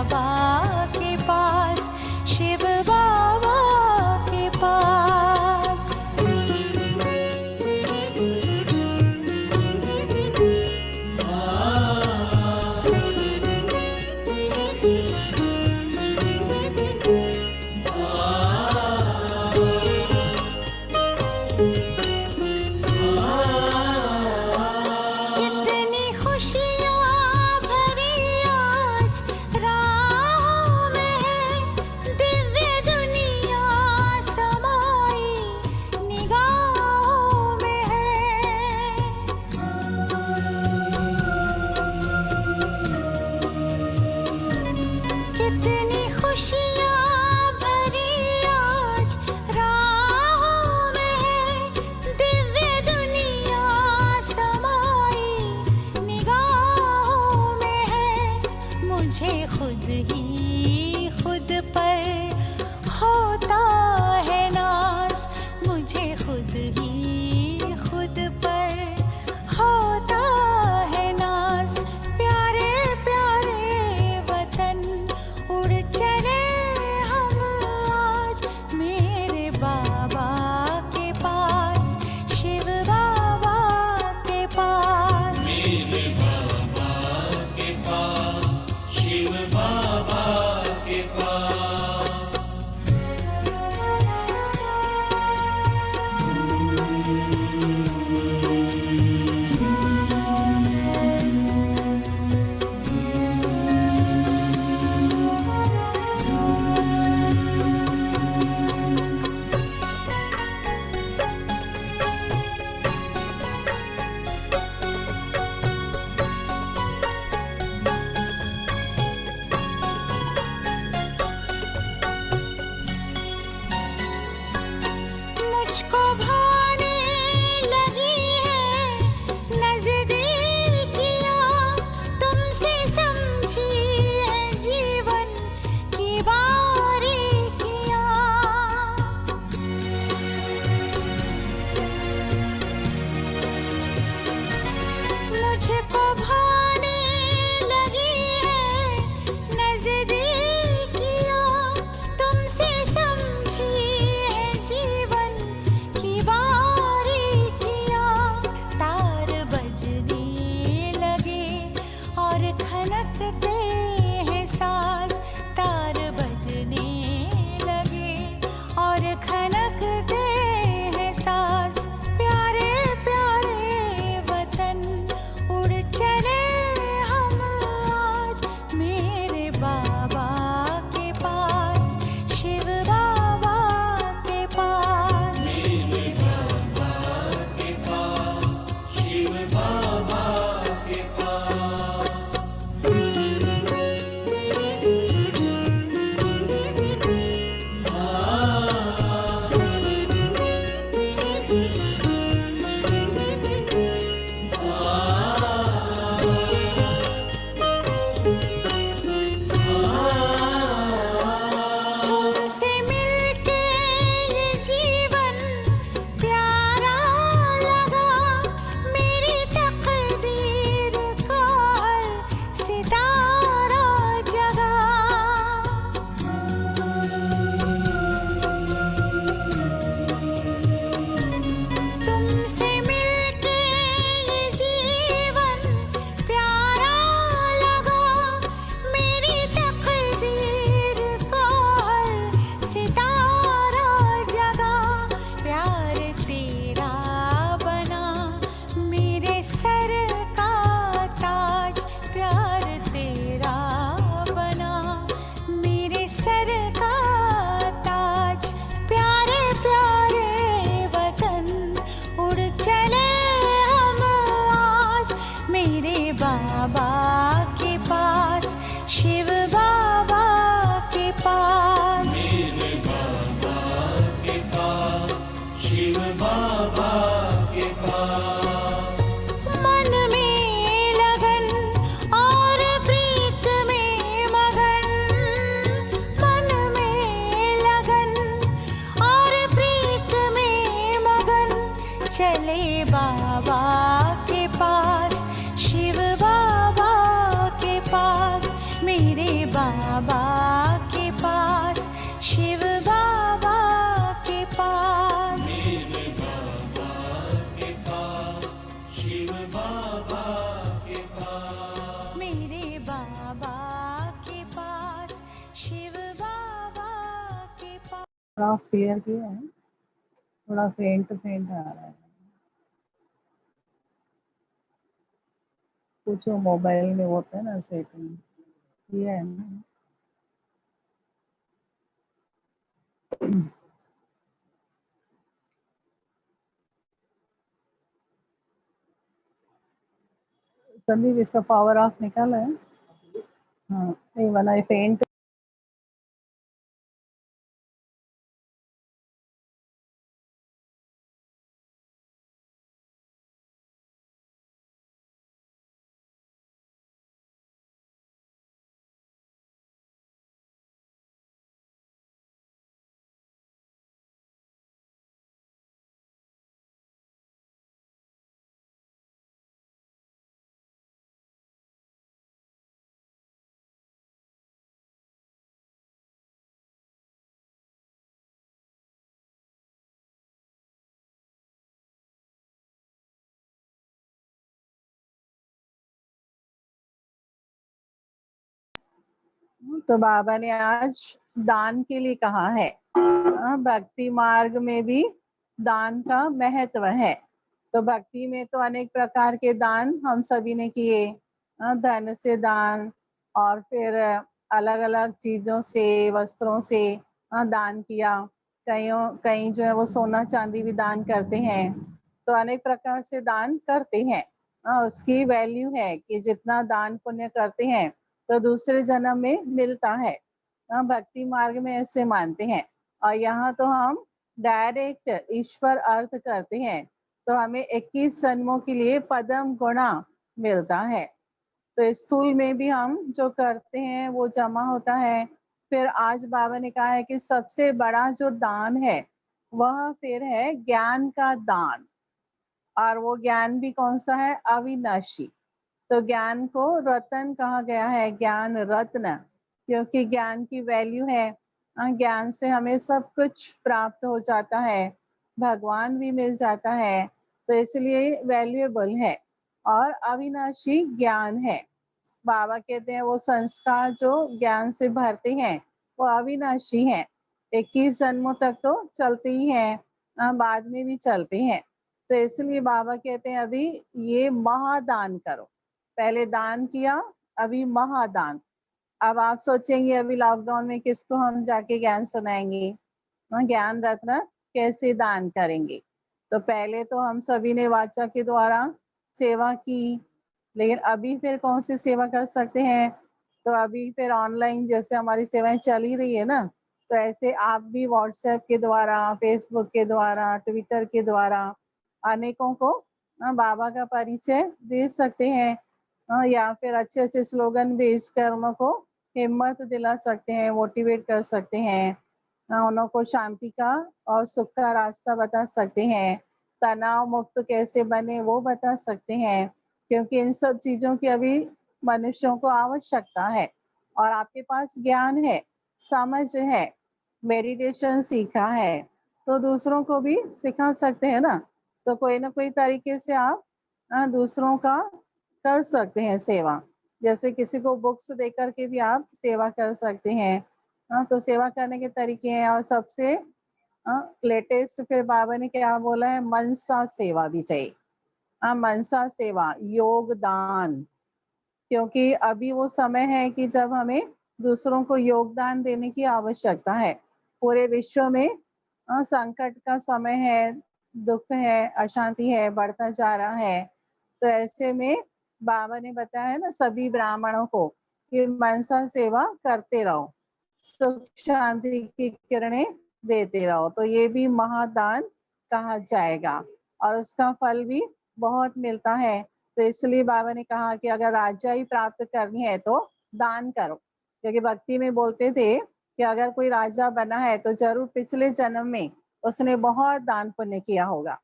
बाबा के पास, शिव बाबा के पास। कितनी खुशियाँ भरी आज राहों में है, दिव्य दुनिया समाई निगाहों में है। कितनी खुशियाँ भरी आज राहों में है, दिव्य दुनिया समाई निगाहों में है। मुझे खुद ही खुद पर होता है नाज, मुझे खुद ही खुद पर होता है नाज। प्यारे प्यारे वतन उड़ चले हम आज, मेरे बाबा के पास, शिव बाबा के पास। मेरे बाबा के पास, शिव बाबा के पास। मुझको भाने लगी है नज़दीकियाँ, तुमसे समझी है जीवन की बारीकियाँ। मुझको भाने लगी है नज़दीकियाँ, तुमसे समझी है जीवन की बारीकियाँ। तार बजने लगे और खनकते हैं साज, तार बजने लगे और खनकते हैं साज। प्यारे प्यारे वतन उड़ चले हम आज, मेरे बाबा के पास, शिव बाबा के पास। मेरे बाबा के पास, शिव बाबा के पास। तुमसे मिलके ये जीवन प्यारा लगा, मेरी तकदीर का हर सितारा जगा। तुमसे मिलके ये जीवन प्यारा लगा, मेरी तकदीर का हर सितारा जगा। प्यार तेरा बना मेरे सर का ताज, प्यार तेरा बना मेरे सर का ताज। प्यारे प्यारे वतन उड़ चले हम आज, मेरे बाबा के पास, शिव बाबा के पास। मेरे बाबा के पास, शिव बाबा के पास। मन में लगन और प्रीत में मगन, मन में लगन और प्रीत में मगन। चले बाबा के पास, शिव बाबा के पास, मेरे बाबा बाबा के पास, शिव बाबा के पास। मेरे बाबा के पास, शिव बाबा के पास। मेरे बाबा के पास, शिव बाबा के पास। थोड़ा क्लियर किया है, थोड़ा फेंट फेंट आ रहा है। कुछ मोबाइल में होता है ना सेटिंग, ये है ना। संदीप इसका पावर ऑफ निकाला है। हाँ नहीं बना, ये पेंट तो बाबा ने आज दान के लिए कहा है। भक्ति मार्ग में भी दान का महत्व है। तो भक्ति में तो अनेक प्रकार के दान हम सभी ने किए, धन से दान और फिर अलग अलग चीजों से, वस्त्रों से दान किया। कहीं जो है वो सोना चांदी भी दान करते हैं। तो अनेक प्रकार से दान करते हैं। उसकी वैल्यू है कि जितना दान पुण्य करते हैं तो दूसरे जन्म में मिलता है। भक्ति मार्ग में ऐसे मानते हैं। और यहाँ तो हम डायरेक्ट ईश्वर अर्थ करते हैं, तो हमें 21 जन्मों के लिए पदम गुणा मिलता है। तो स्थूल में भी हम जो करते हैं वो जमा होता है। फिर आज बाबा ने कहा है कि सबसे बड़ा जो दान है वह फिर है ज्ञान का दान। और वो ज्ञान भी कौन सा है? अविनाशी। तो ज्ञान को रतन कहा गया है, ज्ञान रत्न, क्योंकि ज्ञान की वैल्यू है। ज्ञान से हमें सब कुछ प्राप्त हो जाता है, भगवान भी मिल जाता है, तो इसलिए वैल्यूएबल है। और अविनाशी ज्ञान है। बाबा कहते हैं वो संस्कार जो ज्ञान से भरते हैं वो अविनाशी हैं। 21 जन्मों तक तो चलते ही हैं, बाद में भी चलते हैं। तो इसलिए बाबा कहते हैं अभी ये महादान करो। पहले दान किया, अभी महादान। अब आप सोचेंगे अभी लॉकडाउन में किसको हम जाके ज्ञान सुनाएंगे, ज्ञान रत्न कैसे दान करेंगे। तो पहले तो हम सभी ने वाचा के द्वारा सेवा की, लेकिन अभी फिर कौन सी सेवा कर सकते हैं? तो अभी फिर ऑनलाइन जैसे हमारी सेवाएं चल ही रही है ना, तो ऐसे आप भी व्हाट्सएप के द्वारा, फेसबुक के द्वारा, ट्विटर के द्वारा अनेकों को बाबा का परिचय दे सकते हैं। या फिर अच्छे अच्छे स्लोगन भेज कर उनको हिम्मत दिला सकते हैं, मोटिवेट कर सकते हैं। उनको शांति का और सुख का रास्ता बता सकते हैं। तनाव मुक्त कैसे बने वो बता सकते हैं, क्योंकि इन सब चीजों की अभी मनुष्यों को आवश्यकता है। और आपके पास ज्ञान है, समझ है, मेडिटेशन सीखा है, तो दूसरों को भी सिखा सकते हैं ना। तो कोई ना कोई तरीके से आप दूसरों का कर सकते हैं सेवा। जैसे किसी को बुक्स दे करके भी आप सेवा कर सकते हैं। तो सेवा करने के तरीके हैं। और सबसे लेटेस्ट फिर बाबा ने क्या बोला है? मनसा सेवा भी चाहिए। मनसा सेवा, योगदान, क्योंकि अभी वो समय है कि जब हमें दूसरों को योगदान देने की आवश्यकता है। पूरे विश्व में संकट का समय है, दुख है, अशांति है, बढ़ता जा रहा है। तो ऐसे में बाबा ने बताया है ना सभी ब्राह्मणों को कि मनसा सेवा करते रहो, सुख शांति की किरणें देते रहो। तो ये भी महादान कहा जाएगा और उसका फल भी बहुत मिलता है। तो इसलिए बाबा ने कहा कि अगर राजाई प्राप्त करनी है तो दान करो, क्योंकि भक्ति में बोलते थे कि अगर कोई राजा बना है तो जरूर पिछले जन्म में उसने बहुत दान पुण्य किया होगा,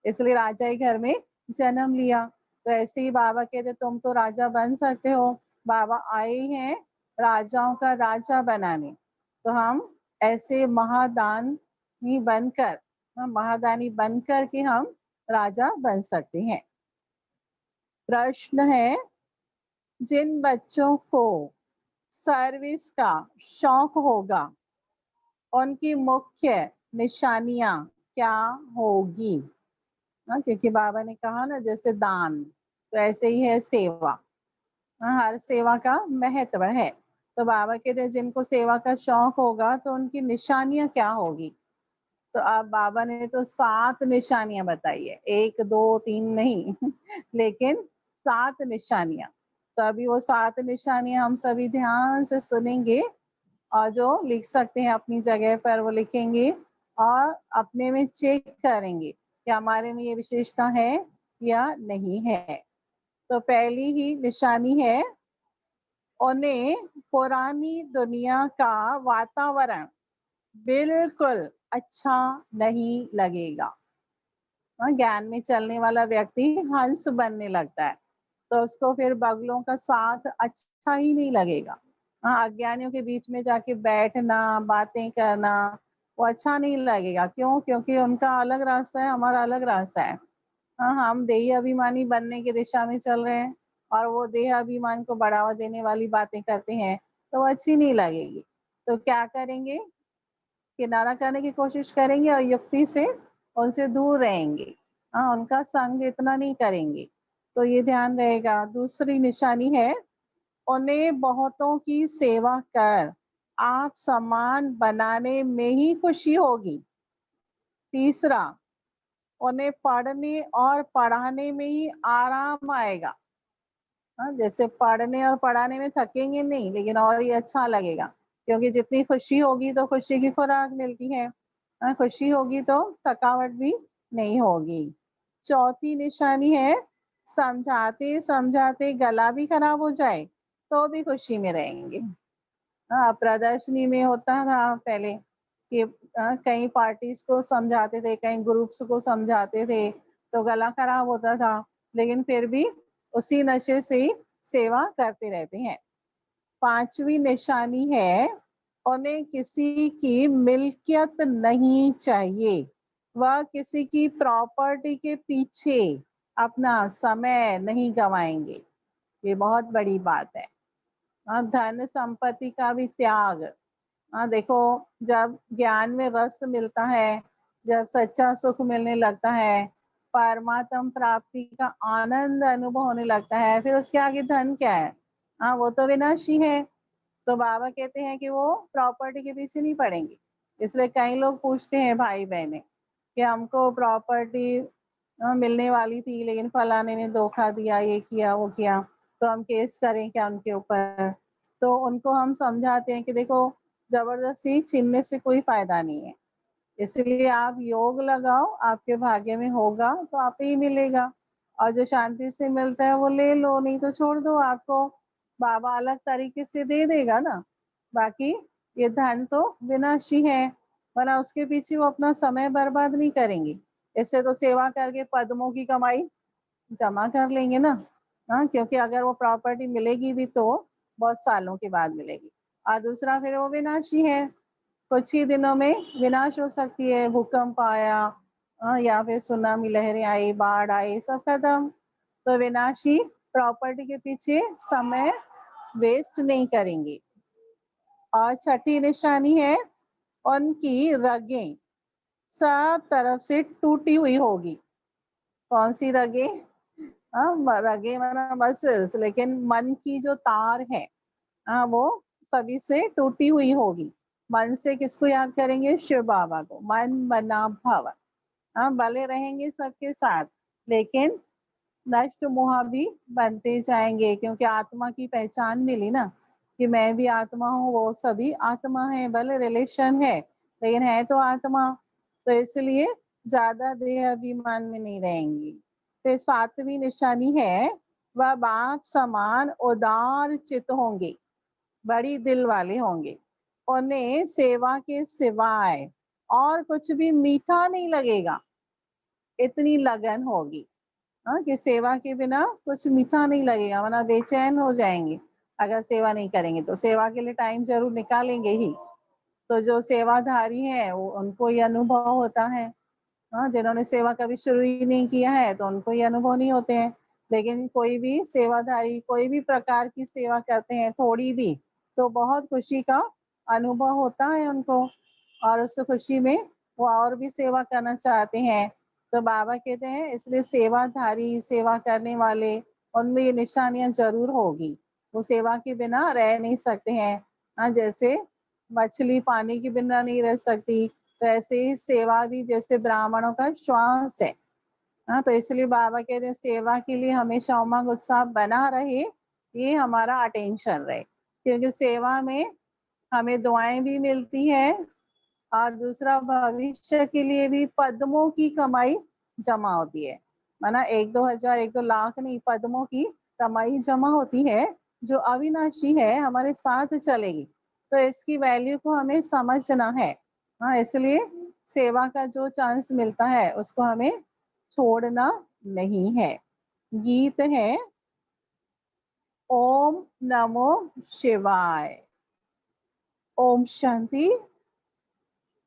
इसलिए राजाई घर में जन्म लिया। तो ऐसे ही बाबा कहते तुम तो राजा बन सकते हो। बाबा आए ही हैं राजाओं का राजा बनाने। तो हम ऐसे महादानी बनकर, महादानी बनकर के हम राजा बन सकते हैं। प्रश्न है, जिन बच्चों को सर्विस का शौक होगा उनकी मुख्य निशानियां क्या होगी? क्योंकि बाबा ने कहा ना, जैसे दान, तो ऐसे ही है सेवा। हर सेवा का महत्व है। तो बाबा कहते हैं जिनको सेवा का शौक होगा तो उनकी निशानियां क्या होगी? तो अब बाबा ने तो 7 निशानियां बताई है, 1 2 3 नहीं लेकिन 7 निशानियां। तो अभी वो 7 निशानियां हम सभी ध्यान से सुनेंगे, और जो लिख सकते हैं अपनी जगह पर वो लिखेंगे और अपने में चेक करेंगे कि हमारे में ये विशेषता है या नहीं है। तो पहली ही निशानी है, उन्हें पुरानी दुनिया का वातावरण बिल्कुल अच्छा नहीं लगेगा। ज्ञान में चलने वाला व्यक्ति हंस बनने लगता है, तो उसको फिर बगलों का साथ अच्छा ही नहीं लगेगा। अज्ञानियों के बीच में जाके बैठना, बातें करना, वो अच्छा नहीं लगेगा। क्यों? क्योंकि उनका अलग रास्ता है, हमारा अलग रास्ता है। हम देही अभिमानी बनने की दिशा में चल रहे हैं और वो देह अभिमान को बढ़ावा देने वाली बातें करते हैं, तो वो अच्छी नहीं लगेगी। तो क्या करेंगे? किनारा करने की कोशिश करेंगे और युक्ति से उनसे दूर रहेंगे। उनका संग इतना नहीं करेंगे। तो ये ध्यान रहेगा। दूसरी निशानी है, उन्हें बहुतों की सेवा कर आप समान बनाने में ही खुशी होगी। तीसरा, उन्हें पढ़ने और पढ़ाने में ही आराम आएगा। जैसे पढ़ने और पढ़ाने में थकेंगे नहीं, लेकिन और ये अच्छा लगेगा, क्योंकि जितनी खुशी होगी तो खुशी की खुराक मिलती है। खुशी होगी तो थकावट भी नहीं होगी। चौथी निशानी है, समझाते समझाते गला भी खराब हो जाए तो भी खुशी में रहेंगे। प्रदर्शनी में होता था पहले कि कई पार्टीज को समझाते थे, कई ग्रुप्स को समझाते थे, तो गला खराब होता था, लेकिन फिर भी उसी नशे से ही सेवा करते रहते हैं। पांचवी निशानी है, उन्हें किसी की मिल्कियत नहीं चाहिए। वह किसी की प्रॉपर्टी के पीछे अपना समय नहीं गवाएंगे। ये बहुत बड़ी बात है। धन संपत्ति का भी त्याग। देखो, जब ज्ञान में रस मिलता है, जब सच्चा सुख मिलने लगता है, परमात्म प्राप्ति का आनंद अनुभव होने लगता है, फिर उसके आगे धन क्या है? वो तो विनाशी है। तो बाबा कहते हैं कि वो प्रॉपर्टी के पीछे नहीं पड़ेंगे। इसलिए कई लोग पूछते हैं भाई बहने कि हमको प्रॉपर्टी मिलने वाली थी, लेकिन फलाने ने धोखा दिया, ये किया वो किया, तो हम केस करें क्या उनके ऊपर? तो उनको हम समझाते हैं कि देखो, जबरदस्ती छीनने से कोई फायदा नहीं है। इसलिए आप योग लगाओ, आपके भाग्य में होगा तो आप ही मिलेगा। और जो शांति से मिलता है वो ले लो, नहीं तो छोड़ दो, आपको बाबा अलग तरीके से दे देगा ना। बाकी ये धन तो विनाशी है, वरना उसके पीछे वो अपना समय बर्बाद नहीं करेंगे। इससे तो सेवा करके पद्मों की कमाई जमा कर लेंगे ना। क्योंकि अगर वो प्रॉपर्टी मिलेगी भी तो बहुत सालों के बाद मिलेगी। और दूसरा, फिर वो विनाशी है, कुछ ही दिनों में विनाश हो सकती है। भूकंप आया, या फिर सुनामी लहरें आई, बाढ़ आई, सब खत्म। तो विनाशी प्रॉपर्टी के पीछे समय वेस्ट नहीं करेंगे। और छठी निशानी है, उनकी रगें सब तरफ से टूटी हुई होगी। कौन सी रगें? रगें माना मसल्स, लेकिन मन की जो तार है वो सभी से टूटी हुई होगी। मन से किसको याद करेंगे? शिव बाबा को। मन मना भव। भले रहेंगे सबके साथ, लेकिन नष्ट मोह भी बनते जाएंगे, क्योंकि आत्मा की पहचान मिली ना, कि मैं भी आत्मा हूँ, वो सभी आत्मा है। भले रिलेशन है, लेकिन है तो आत्मा। तो इसलिए ज्यादा देह अभिमान में नहीं रहेंगी। फिर सातवीं निशानी है, वह बाप समान उदार चित होंगे, बड़ी दिल वाले होंगे। उन्हें सेवा के सिवाय और कुछ भी मीठा नहीं लगेगा, इतनी लगन होगी। कि सेवा के बिना कुछ मीठा नहीं लगेगा, वरना बेचैन हो जाएंगे। अगर सेवा नहीं करेंगे तो सेवा के लिए टाइम जरूर निकालेंगे ही। तो जो सेवाधारी है वो उनको ये अनुभव होता है। हाँ, जिन्होंने सेवा कभी शुरू ही नहीं किया है तो उनको ये अनुभव नहीं होते हैं। लेकिन कोई भी सेवाधारी कोई भी प्रकार की सेवा करते हैं थोड़ी भी, तो बहुत खुशी का अनुभव होता है उनको, और उस खुशी में वो और भी सेवा करना चाहते हैं। तो बाबा कहते हैं इसलिए सेवाधारी सेवा करने वाले उनमें ये निशानियां जरूर होगी। वो सेवा के बिना रह नहीं सकते हैं। हाँ, जैसे मछली पानी के बिना नहीं रह सकती, तो ऐसे ही सेवा भी जैसे ब्राह्मणों का श्वास है। हाँ, तो इसलिए बाबा कहते हैं सेवा के लिए हमेशा उमंग उत्साह बना रहे, ये हमारा अटेंशन रहे, क्योंकि सेवा में हमें दुआएं भी मिलती है और दूसरा भविष्य के लिए भी पद्मों की कमाई जमा होती है। माना 1-2 हजार 1-2 लाख नहीं, पद्मों की कमाई जमा होती है जो अविनाशी है, हमारे साथ चलेगी। तो इसकी वैल्यू को हमें समझना है। हाँ, इसलिए सेवा का जो चांस मिलता है उसको हमें छोड़ना नहीं है। गीत है ओम नमो शिवाय। ओम शांति।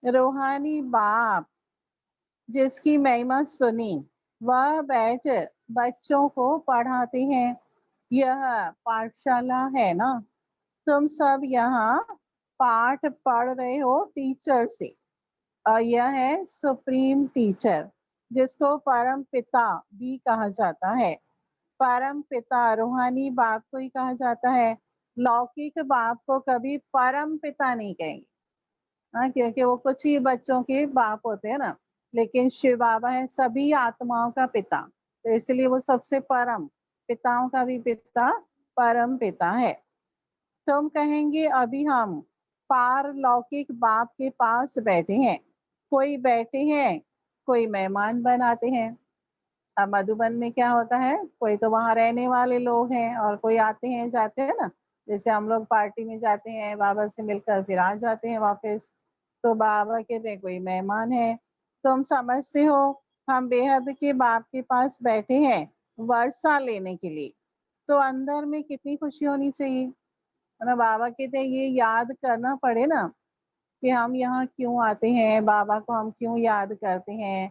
रूहानी बाप जिसकी महिमा सुनी वह बैठ बच्चों को पढ़ाते हैं। यह पाठशाला है ना, तुम सब यहाँ पाठ पढ़ रहे हो टीचर से, और यह है सुप्रीम टीचर जिसको परम पिता भी कहा जाता है। परम पिता रूहानी बाप को ही कहा जाता है। लौकिक बाप को कभी परम पिता नहीं कहेंगे। हाँ, क्योंकि वो कुछ ही बच्चों के बाप होते हैं ना, लेकिन शिव बाबा है सभी आत्माओं का पिता, तो इसलिए वो सबसे परम, पिताओं का भी पिता, परम पिता है। तुम कहेंगे अभी हम पारलौकिक बाप के पास बैठे हैं, कोई बैठे हैं, कोई मेहमान बनाते हैं। अब मधुबन में क्या होता है, कोई तो वहां रहने वाले लोग हैं और कोई आते हैं जाते हैं ना, जैसे हम लोग पार्टी में जाते हैं बाबा से मिलकर फिर आ जाते हैं वापस। तो बाबा कहते हैं कोई मेहमान है। तुम समझते हो हम बेहद के बाप के पास बैठे हैं वर्षा लेने के लिए, तो अंदर में कितनी खुशी होनी चाहिए। ना बाबा कहते हैं ये याद करना पड़े ना कि हम यहाँ क्यों आते हैं, बाबा को हम क्यों याद करते हैं,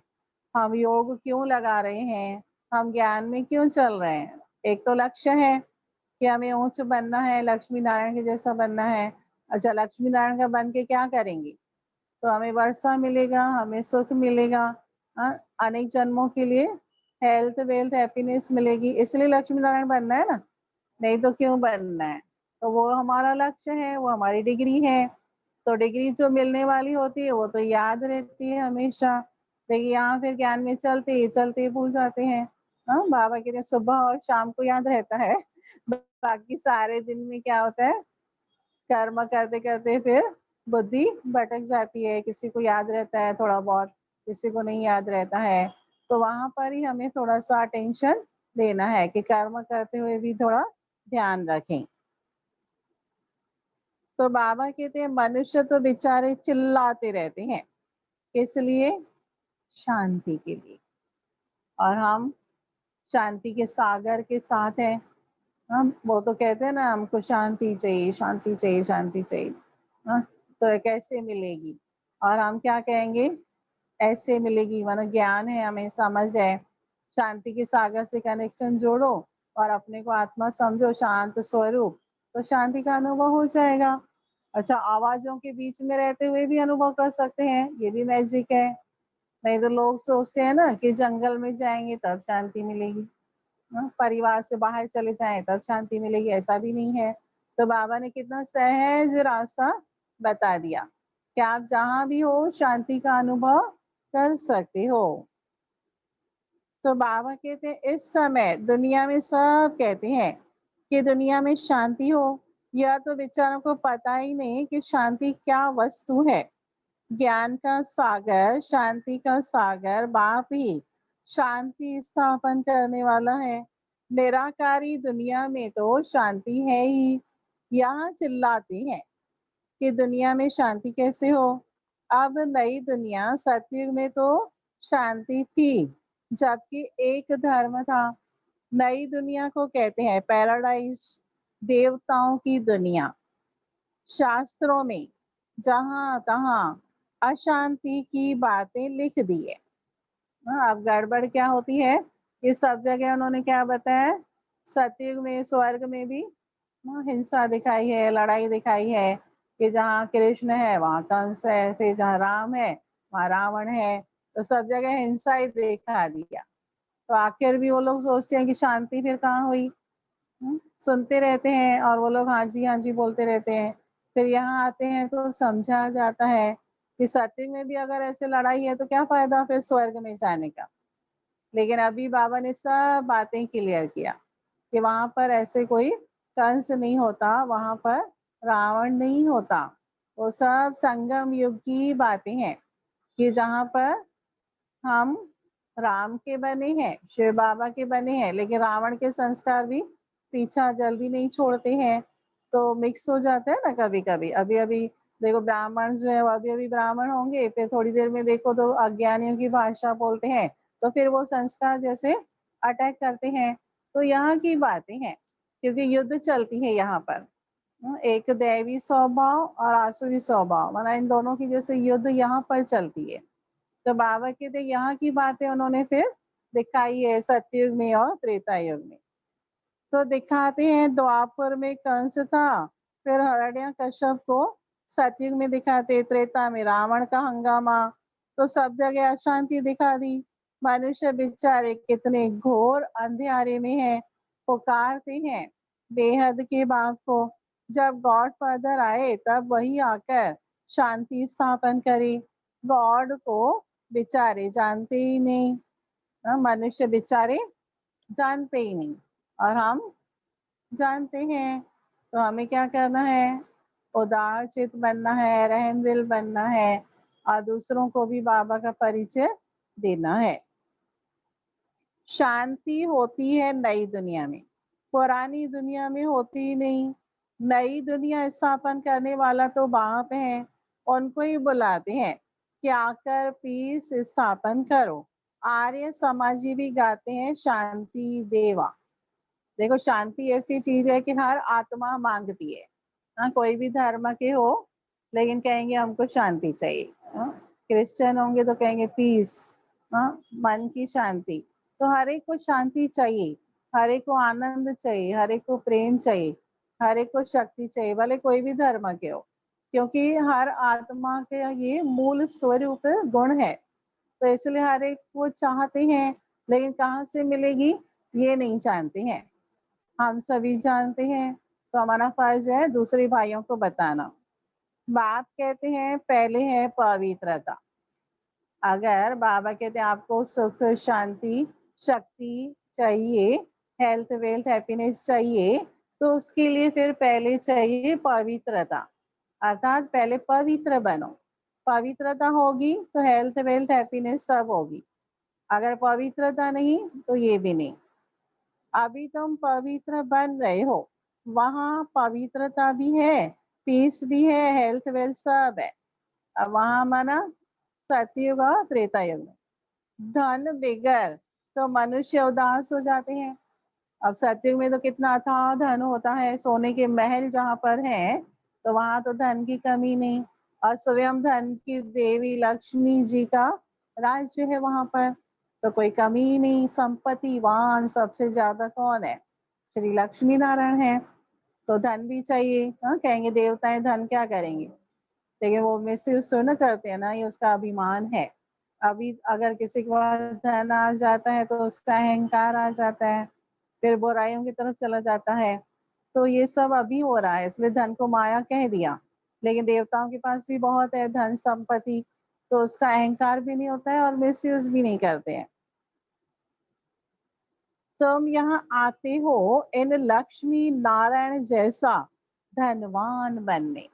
हम योग क्यों लगा रहे हैं, हम ज्ञान में क्यों चल रहे हैं। एक तो लक्ष्य है कि हमें ऊंच बनना है, लक्ष्मी नारायण के जैसा बनना है। अच्छा, लक्ष्मी नारायण का बन के क्या करेंगे, तो हमें वर्षा मिलेगा, हमें सुख मिलेगा, हाँ, अनेक जन्मों के लिए हेल्थ वेल्थ हैप्पीनेस मिलेगी, इसलिए लक्ष्मी नारायण बनना है ना, नहीं तो क्यों बनना है। तो वो हमारा लक्ष्य है, वो हमारी डिग्री है। तो डिग्री जो मिलने वाली होती है वो तो याद रहती है हमेशा, लेकिन यहाँ फिर ज्ञान में चलते ही भूल जाते हैं। हाँ, बाबा के लिए सुबह और शाम को याद रहता है, बाकी सारे दिन में क्या होता है, कर्म करते करते फिर बुद्धि भटक जाती है, किसी को याद रहता है थोड़ा बहुत, किसी को नहीं याद रहता है। तो वहां पर ही हमें थोड़ा सा अटेंशन देना है कि कर्म करते हुए भी थोड़ा ध्यान रखें। तो बाबा कहते हैं मनुष्य तो बेचारे चिल्लाते रहते हैं, किस लिए, शांति के लिए, और हम शांति के सागर के साथ हैं। हम वो तो कहते हैं ना हमको शांति चाहिए, शांति चाहिए, शांति चाहिए। हाँ, तो ये कैसे मिलेगी, और हम क्या कहेंगे, ऐसे मिलेगी, माना ज्ञान है, हमें समझ है, शांति के सागर से कनेक्शन जोड़ो और अपने को आत्मा समझो, शांत स्वरूप, तो शांति का अनुभव हो जाएगा। अच्छा, आवाजों के बीच में रहते हुए भी अनुभव कर सकते हैं, ये भी मैजिक है। नहीं तो लोग सोचते हैं ना कि जंगल में जाएंगे तब शांति मिलेगी, परिवार से बाहर चले जाएं तब शांति मिलेगी, ऐसा भी नहीं है। तो बाबा ने कितना सहज रास्ता बता दिया कि आप जहां भी हो शांति का अनुभव कर सकते हो। तो बाबा कहते हैं इस समय दुनिया में सब कहते हैं कि दुनिया में शांति हो, यह तो बेचारों को पता ही नहीं कि शांति क्या वस्तु है। ज्ञान का सागर, शांति का सागर बाप ही शांति स्थापन करने वाला है। निराकारी दुनिया में तो शांति है ही, यहाँ चिल्लाते हैं कि दुनिया में शांति कैसे हो। अब नई दुनिया, सतयुग में तो शांति थी जबकि एक धर्म था। नई दुनिया को कहते हैं पैराडाइज, देवताओं की दुनिया। शास्त्रों में जहां तहां अशांति की बातें लिख दी है। हाँ, अब गड़बड़ क्या होती है कि सब जगह उन्होंने क्या बताया, सतयुग में स्वर्ग में भी हिंसा दिखाई है, लड़ाई दिखाई है कि जहाँ कृष्ण है वहाँ कंस है, फिर जहाँ राम है वहाँ रावण है, तो सब जगह हिंसा ही दिखा दिया। तो आखिर भी वो लोग सोचते हैं कि शांति फिर कहाँ हुई। सुनते रहते हैं और वो लोग हाँ जी बोलते रहते हैं। फिर यहाँ आते हैं तो समझा जाता है कि सत्य में भी अगर ऐसे लड़ाई है तो क्या फायदा फिर स्वर्ग में जाने का। लेकिन अभी बाबा ने सब बातें क्लियर किया कि वहां पर ऐसे कोई कंस नहीं होता, वहां पर रावण नहीं होता। वो सब संगम युग की बातें हैं कि जहाँ पर हम राम के बने हैं, शिव बाबा के बने हैं, लेकिन रावण के संस्कार भी पीछा जल्दी नहीं छोड़ते हैं, तो मिक्स हो जाता है ना कभी कभी। अभी अभी देखो ब्राह्मण जो है वो अभी अभी ब्राह्मण होंगे, फिर थोड़ी देर में देखो तो अज्ञानियों की भाषा बोलते हैं, तो फिर वो संस्कार जैसे अटैक करते हैं। तो यहाँ की बातें हैं क्योंकि युद्ध चलती है यहाँ पर। एक दैवी स्वभाव और आसुरी स्वभाव, माना इन दोनों की जैसे युद्ध यहाँ पर चलती है। तो बाबा के थे यहाँ की बातें उन्होंने फिर दिखाई है सतयुग में और त्रेता युग में। तो दिखाते हैं द्वापर में कंस था, फिर हिरण्यकश्यप को सतयुग में दिखाते, त्रेता में रावण का हंगामा। तो सब जगह अशांति दिखा दी। मनुष्य बेचारे कितने घोर अंधेरे में है, पुकारते हैं बेहद के बाप को। जब गॉड फादर आए तब वही आकर शांति स्थापन करे। गॉड को बेचारे जानते ही नहीं, मनुष्य बेचारे जानते ही नहीं, और हम जानते हैं। तो हमें क्या करना है, उदार चित बनना है, रहम दिल बनना है, और दूसरों को भी बाबा का परिचय देना है। शांति होती है नई दुनिया में, पुरानी दुनिया में होती ही नहीं। नई दुनिया स्थापन करने वाला तो बाप है, उनको ही बुलाते हैं कि आकर पीस स्थापन करो। आर्य समाजी भी गाते हैं शांति देवा। देखो शांति ऐसी चीज है कि हर आत्मा मांगती है। हाँ, कोई भी धर्म के हो लेकिन कहेंगे हमको शांति चाहिए। हाँ, क्रिश्चियन होंगे तो कहेंगे पीस, हाँ, मन की शांति। तो हर एक को शांति चाहिए, हर एक को आनंद चाहिए, हर एक को प्रेम चाहिए, हर एक को शक्ति चाहिए, भले कोई भी धर्म के हो, क्योंकि हर आत्मा के ये मूल स्वरूप गुण है। तो इसलिए हर एक को चाहते हैं, लेकिन कहाँ से मिलेगी ये नहीं जानते हैं। हम सभी जानते हैं, तो हमारा फर्ज है दूसरे भाइयों को बताना। बाप कहते हैं पहले है पवित्रता। अगर बाबा कहते हैं आपको सुख शांति शक्ति चाहिए, हेल्थ वेल्थ हैप्पीनेस चाहिए, तो उसके लिए फिर पहले चाहिए पवित्रता। अर्थात पहले पवित्र बनो। पवित्रता होगी तो हेल्थ वेल्थ हैप्पीनेस सब होगी। अगर पवित्रता नहीं तो ये भी नहीं। अभी तुम पवित्र बन रहे हो, वहां पवित्रता भी है, पीस भी है, हेल्थ वेल्थ सब है। अब वहां माना सतयुग और त्रेता युग में धन बिगर तो मनुष्य उदास हो जाते हैं। अब सतयुग में तो कितना अथाह धन होता है, सोने के महल जहाँ पर है, तो वहां तो धन की कमी नहीं। और स्वयं धन की देवी लक्ष्मी जी का राज्य है वहां पर, तो कोई कमी ही नहीं। संपत्तिवान सबसे ज्यादा कौन है, श्री लक्ष्मी नारायण है। तो धन भी चाहिए। हाँ, कहेंगे देवताएं धन क्या करेंगे, लेकिन वो मिसयूज तो न करते हैं ना, ये उसका अभिमान है। अभी अगर किसी के पास धन आ जाता है तो उसका अहंकार आ जाता है, फिर बुराइयों की तरफ चला जाता है। तो ये सब अभी हो रहा है, इसलिए धन को माया कह दिया। लेकिन देवताओं के पास भी बहुत है धन संपत्ति, तो उसका अहंकार भी नहीं होता है और मिसयूज भी नहीं करते हैं। तुम यहाँ आते हो इन लक्ष्मी नारायण जैसा धनवान बनने।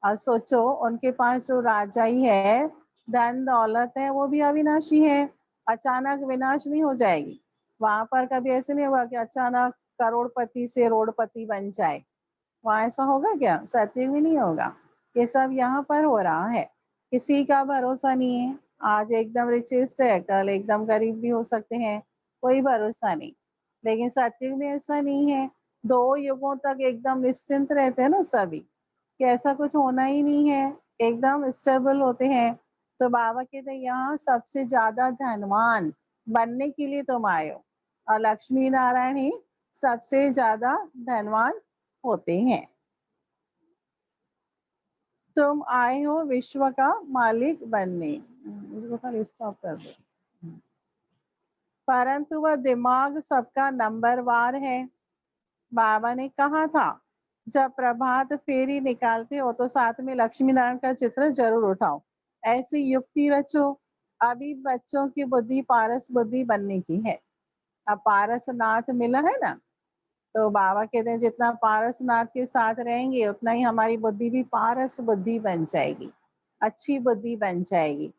और सोचो उनके पास जो राजाई है, धन दौलत है, वो भी अविनाशी है, अचानक विनाश नहीं हो जाएगी। वहां पर कभी ऐसे नहीं होगा कि अचानक करोड़पति से रोड़पति बन जाए। वहां ऐसा होगा क्या, सत्य भी नहीं होगा। ये सब यहाँ पर हो रहा है, किसी का भरोसा नहीं है। आज एकदम रिचेस्ट है, कल एकदम गरीब भी हो सकते हैं, कोई भरोसा नहीं। लेकिन सत्य में ऐसा नहीं है। 2 युगों तक एकदम निश्चिंत रहते हैं ना सभी, कि ऐसा कुछ होना ही नहीं है, एकदम स्टेबल होते हैं। तो बाबा कहते हैं यहाँ सबसे ज्यादा धनवान बनने के लिए तुम आए हो, और लक्ष्मी नारायण ही सबसे ज्यादा धनवान होते हैं। तुम आए हो विश्व का मालिक बनने। इसको खाली स्टॉप कर दो। परंतु वह दिमाग सबका नंबरवार है। बाबा ने कहा था जब प्रभात फेरी निकालते हो तो साथ में लक्ष्मी नारायण का चित्र जरूर उठाओ, ऐसी युक्ति रचो। अभी बच्चों की बुद्धि पारस बुद्धि बनने की है। अब पारसनाथ मिला है ना, तो बाबा कहते हैं जितना पारसनाथ के साथ रहेंगे उतना ही हमारी बुद्धि भी पारस बुद्धि बन जाएगी, अच्छी बुद्धि बन जाएगी।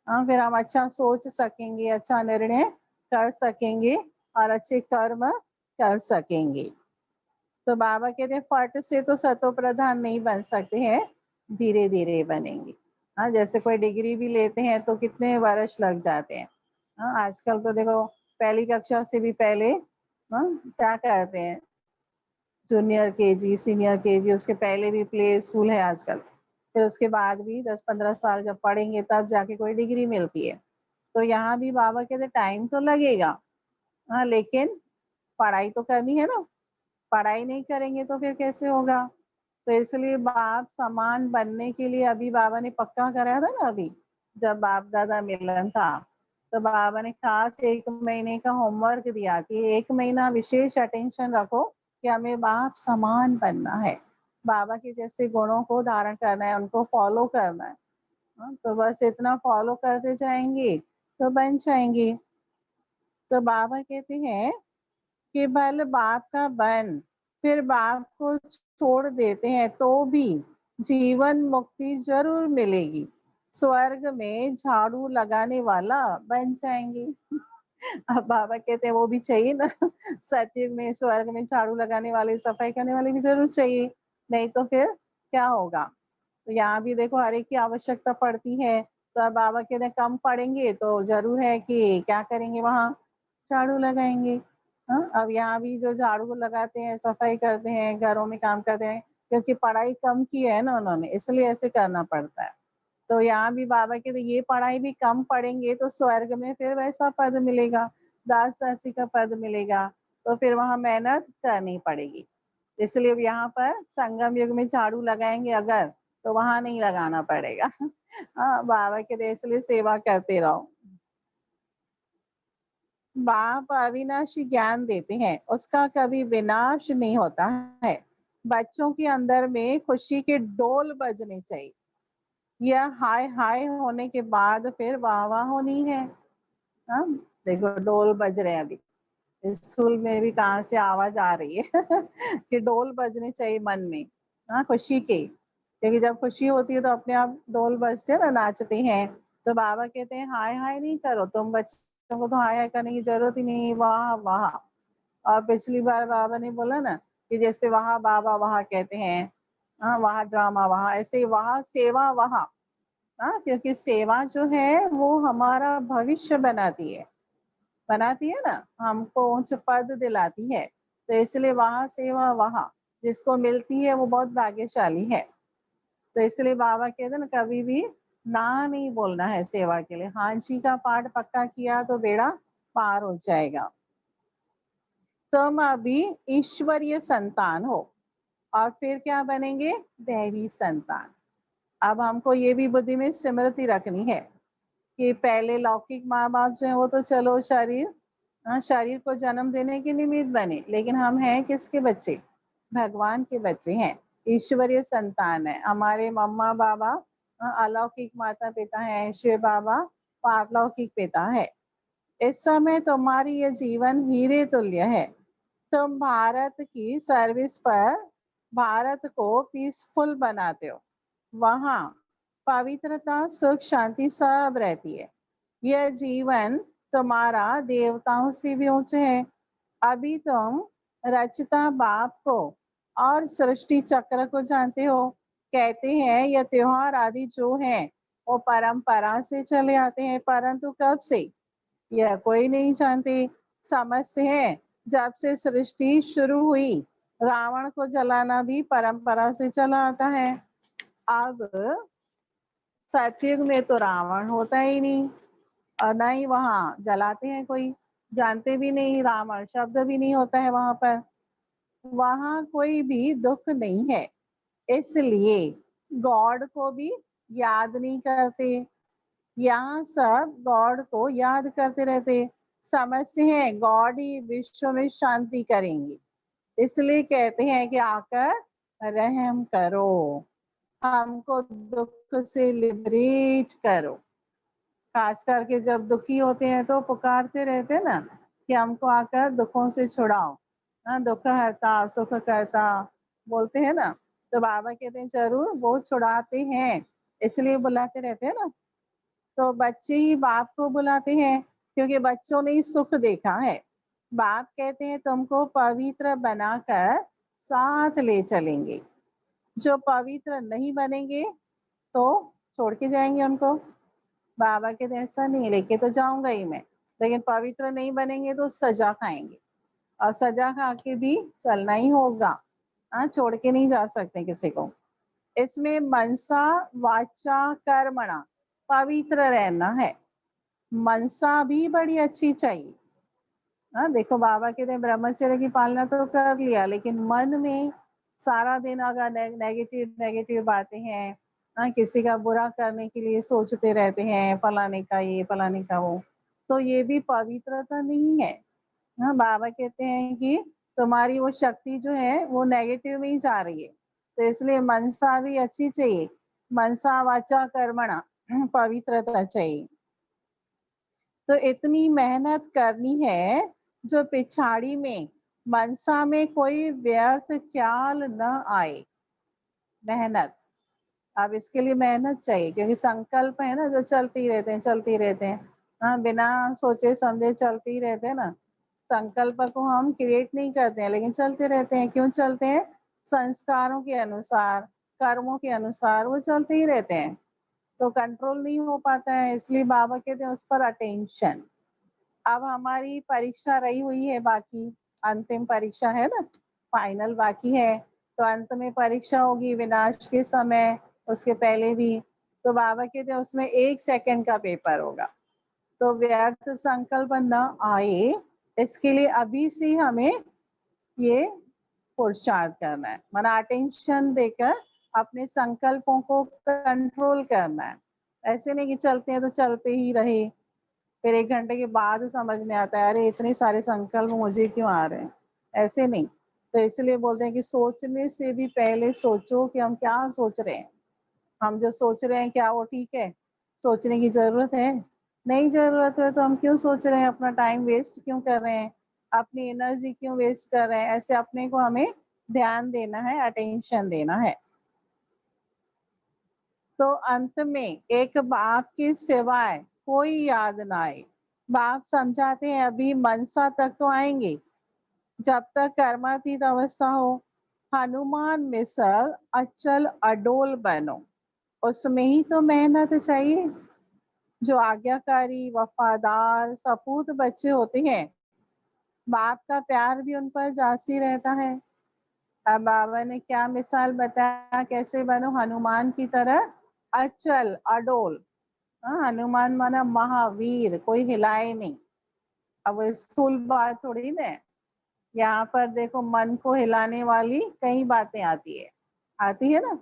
हाँ, फिर हम अच्छा सोच सकेंगे, अच्छा निर्णय कर सकेंगे और अच्छे कर्म कर सकेंगे। तो बाबा कहते हैं फट से तो सतो प्रधान नहीं बन सकते हैं, धीरे धीरे बनेंगे। हाँ, जैसे कोई डिग्री भी लेते हैं तो कितने वर्ष लग जाते हैं। हाँ, आजकल तो देखो पहली कक्षा से भी पहले क्या करते हैं, जूनियर केजी सीनियर केजी, उसके पहले भी प्ले स्कूल है आजकल। फिर उसके बाद भी 10-15 साल जब पढ़ेंगे तब जाके कोई डिग्री मिलती है। तो यहाँ भी बाबा कहते टाइम तो लगेगा, हाँ, लेकिन पढ़ाई तो करनी है ना, पढ़ाई नहीं करेंगे तो फिर कैसे होगा। तो इसलिए बाप समान बनने के लिए अभी बाबा ने पक्का कराया था ना, अभी जब बाप दादा मिलन था तो बाबा ने खास 1 महीने का होमवर्क दिया कि 1 महीना विशेष अटेंशन रखो कि हमें बाप समान बनना है, बाबा के जैसे गुणों को धारण करना है, उनको फॉलो करना है। हाँ, तो बस इतना फॉलो करते जाएंगे तो बन जाएंगे। तो बाबा कहते हैं कि भले बाप का बन फिर बाप को छोड़ देते हैं तो भी जीवन मुक्ति जरूर मिलेगी, स्वर्ग में झाड़ू लगाने वाला बन जाएंगे। अब बाबा कहते हैं वो भी चाहिए ना, सतयुग में स्वर्ग में झाड़ू लगाने वाले सफाई करने वाले भी जरूर चाहिए, नहीं तो फिर क्या होगा। तो यहाँ भी देखो हर एक की आवश्यकता पड़ती है। तो अब बाबा कहते हैं कम पढ़ेंगे तो जरूर है कि क्या करेंगे, वहाँ झाड़ू लगाएंगे। हाँ, अब यहाँ भी जो झाड़ू लगाते हैं, सफाई करते हैं, घरों में काम करते हैं, क्योंकि पढ़ाई कम की है ना उन्होंने, इसलिए ऐसे करना पड़ता है। तो यहाँ भी बाबा के तो ये पढ़ाई भी कम पढ़ेंगे तो स्वर्ग में फिर वैसा पद मिलेगा, दास दासी का पद मिलेगा, तो फिर वहां मेहनत करनी पड़ेगी। इसलिए अब यहाँ पर संगम युग में झाड़ू लगाएंगे अगर, तो वहां नहीं लगाना पड़ेगा। हाँ, बाबा के तो इसलिए सेवा करते रहो। बाप अविनाशी ज्ञान देते हैं, उसका कभी विनाश नहीं होता है। बच्चों के अंदर में खुशी के डोल बजने चाहिए, यह हाय हाय होने के बाद फिर वाह वाह होनी है। हाँ, देखो डोल बज रहे हैं अभी, स्कूल में भी कहाँ से आवाज आ रही है कि डोल बजने चाहिए मन में, हाँ, खुशी के, क्योंकि जब खुशी होती है तो अपने आप डोल बजते हैं ना, नाचते हैं। तो बाबा कहते हैं हाय हाय नहीं करो तुम, बच्चों को तो हाय हाय करने की जरूरत ही नहीं, वाह वाह। और पिछली बार बाबा ने बोला ना कि जैसे वहाँ बाबा वहाँ कहते हैं, हाँ, वहाँ ड्रामा वहाँ, ऐसे वहाँ सेवा वहाँ। हाँ, क्योंकि सेवा जो है वो हमारा भविष्य बनाती है ना, हमको उच्च पद दिलाती है। तो इसलिए वहाँ सेवा वहाँ, जिसको मिलती है वो बहुत भाग्यशाली है। तो इसलिए बाबा कहते हैं ना कभी भी ना नहीं बोलना है सेवा के लिए, हाँ जी का पाठ पक्का किया तो बेड़ा पार हो जाएगा। तुम अभी ईश्वरीय संतान हो और फिर क्या बनेंगे, दैवी संतान। अब हमको ये भी बुद्धि में स्मृति रखनी है कि पहले लौकिक माँ बाप जो है वो तो चलो शरीर, हाँ, शरीर को जन्म देने के निमित्त बने, लेकिन हम हैं किसके बच्चे, भगवान के बच्चे हैं, ईश्वरीय संतान है। हमारे मम्मा बाबा अलौकिक माता पिता हैं, शिव बाबा पारलौकिक पिता है। इस समय तुम्हारी ये जीवन हीरे तुल्य है। तुम भारत की सर्विस पर भारत को पीसफुल बनाते हो, वहाँ पवित्रता सुख शांति सब रहती है। यह जीवन तुम्हारा देवताओं से भी ऊंचे है। अभी तुम रचता बाप को और सृष्टि चक्र को जानते हो। कहते हैं यह त्योहार आदि जो हैं वो परंपरा से चले आते हैं, परंतु कब से यह कोई नहीं जानते। समझते हैं जब से सृष्टि शुरू हुई रावण को जलाना भी परंपरा से चला आता है। अब सतयुग में तो रावण होता ही नहीं और ना ही वहां जलाते हैं कोई, जानते भी नहीं, रावण शब्द भी नहीं होता है वहां पर, वहां कोई भी दुख नहीं है, इसलिए गॉड को भी याद नहीं करते। यहाँ सब गॉड को याद करते रहते, समझते हैं गॉड ही विश्व में शांति करेंगे, इसलिए कहते हैं कि आकर रहम करो, हमको दुख से लिबरेट करो। खास करके जब दुखी होते हैं तो पुकारते रहते हैं ना कि हमको आकर दुखों से छुड़ाओ, हाँ, दुख हरता सुख करता बोलते हैं ना। तो बाबा कहते हैं जरूर वो छुड़ाते हैं, इसलिए बुलाते रहते हैं ना। तो बच्चे ही बाप को बुलाते हैं क्योंकि बच्चों ने ही सुख देखा है। बाप कहते हैं तुमको पवित्र बनाकर साथ ले चलेंगे, जो पवित्र नहीं बनेंगे तो छोड़ के जाएंगे उनको। बाबा कहते हैं ऐसा नहीं, लेके तो जाऊंगा ही मैं, लेकिन पवित्र नहीं बनेंगे तो सजा खाएंगे, और सजा खा के भी चलना ही होगा। हाँ, छोड़ के नहीं जा सकते किसी को। इसमें मनसा वाचा कर्मणा पवित्र रहना है, मनसा भी बड़ी अच्छी चाहिए। हाँ, देखो बाबा कहते हैं ब्रह्मचर्य की पालना तो कर लिया, लेकिन मन में सारा दिन अगर नेगेटिव नेगेटिव बातें हैं, हाँ, किसी का बुरा करने के लिए सोचते रहते हैं, फलाने का ये फलाने का वो, तो ये भी पवित्रता नहीं है। हाँ, बाबा कहते हैं कि तुम्हारी वो शक्ति जो है वो नेगेटिव में ही जा रही है, तो इसलिए मनसा भी अच्छी चाहिए, मनसा वाचा कर्मणा पवित्रता चाहिए। तो इतनी मेहनत करनी है जो पिछाड़ी में मनसा में कोई व्यर्थ ख्याल न आए। मेहनत, अब इसके लिए मेहनत चाहिए क्योंकि संकल्प है ना जो चलते ही रहते हैं चलते ही रहते हैं। हाँ, बिना सोचे समझे चलते ही रहते हैं ना। संकल्प को हम क्रिएट नहीं करते हैं लेकिन चलते रहते हैं। क्यों चलते हैं? संस्कारों के अनुसार, कर्मों के अनुसार वो चलते ही रहते हैं, तो कंट्रोल नहीं हो पाता है। इसलिए बाबा कहते हैं उस पर अटेंशन। अब हमारी परीक्षा रही हुई है बाकी, अंतिम परीक्षा है ना, फाइनल बाकी है, तो अंत में परीक्षा होगी विनाश के समय, उसके पहले भी। तो बाबा कहते हैं उसमें 1 सेकंड का पेपर होगा, तो व्यर्थ संकल्प न आए इसके लिए अभी से हमें ये पुरुषार्थ करना है, माना अटेंशन देकर अपने संकल्पों को कंट्रोल करना है। ऐसे नहीं कि चलते हैं तो चलते ही रहे, फिर 1 घंटे के बाद समझ में आता है अरे इतने सारे संकल्प मुझे क्यों आ रहे हैं। ऐसे नहीं, तो इसलिए बोलते हैं कि सोचने से भी पहले सोचो कि हम क्या सोच रहे हैं, हम जो सोच रहे हैं क्या वो ठीक है, सोचने की जरूरत है? नहीं जरूरत है तो हम क्यों सोच रहे हैं, अपना टाइम वेस्ट क्यों कर रहे हैं, अपनी एनर्जी क्यों वेस्ट कर रहे हैं। ऐसे अपने को हमें ध्यान देना है, अटेंशन देना है। तो अंत में एक बाप के सिवाय कोई याद ना आए। बाप समझाते हैं अभी मनसा तक तो आएंगे, जब तक कर्मातीत अवस्था हो। हनुमान मिसल अचल अडोल बनो, उसमें ही तो मेहनत चाहिए। जो आज्ञाकारी वफादार सपूत बच्चे होते हैं, बाप का प्यार भी उन पर जासी रहता है। अब बाबा ने क्या मिसाल बताया, कैसे बनो हनुमान की तरह अचल अडोल। हाँ, हनुमान माना महावीर, कोई हिलाए नहीं। अब वो स्थूल बात थोड़ी ना है। यहाँ पर देखो मन को हिलाने वाली कई बातें आती है ना।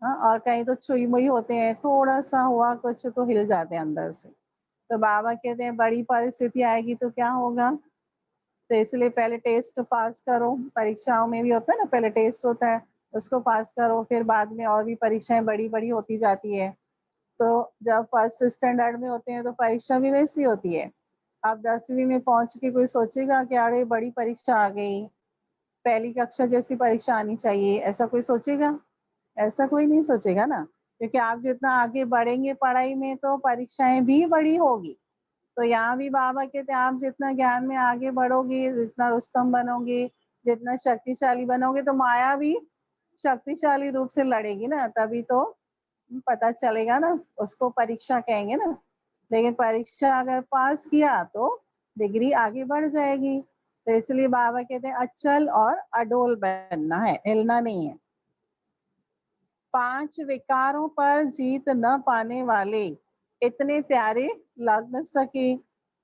हाँ, और कहीं तो छुई मुई होते हैं, थोड़ा सा हुआ कुछ तो हिल जाते हैं अंदर से। तो बाबा कहते हैं बड़ी परिस्थिति आएगी तो क्या होगा, तो इसलिए पहले टेस्ट पास करो। परीक्षाओं में भी होता है ना, पहले टेस्ट होता है, उसको पास करो, फिर बाद में और भी परीक्षाएं बड़ी बड़ी होती जाती है। तो जब फर्स्ट स्टैंडर्ड में होते हैं तो परीक्षा भी वैसी होती है। अब 10वीं में पहुंच के कोई सोचेगा कि अरे बड़ी परीक्षा आ गई, पहली कक्षा जैसी परीक्षा आनी चाहिए, ऐसा कोई सोचेगा? ऐसा कोई नहीं सोचेगा ना, क्योंकि आप जितना आगे बढ़ेंगे पढ़ाई में तो परीक्षाएं भी बड़ी होगी। तो यहाँ भी बाबा कहते हैं आप जितना ज्ञान में आगे बढ़ोगे, जितना रुस्तम बनोगे, जितना शक्तिशाली बनोगे, तो माया भी शक्तिशाली रूप से लड़ेगी ना, तभी तो पता चलेगा ना, उसको परीक्षा कहेंगे ना। लेकिन परीक्षा अगर पास किया तो डिग्री आगे बढ़ जाएगी। तो इसलिए बाबा कहते हैं अचल और अडोल बनना है, हिलना नहीं है। 5 विकारों पर जीत न पाने वाले इतने प्यारे लग न सके।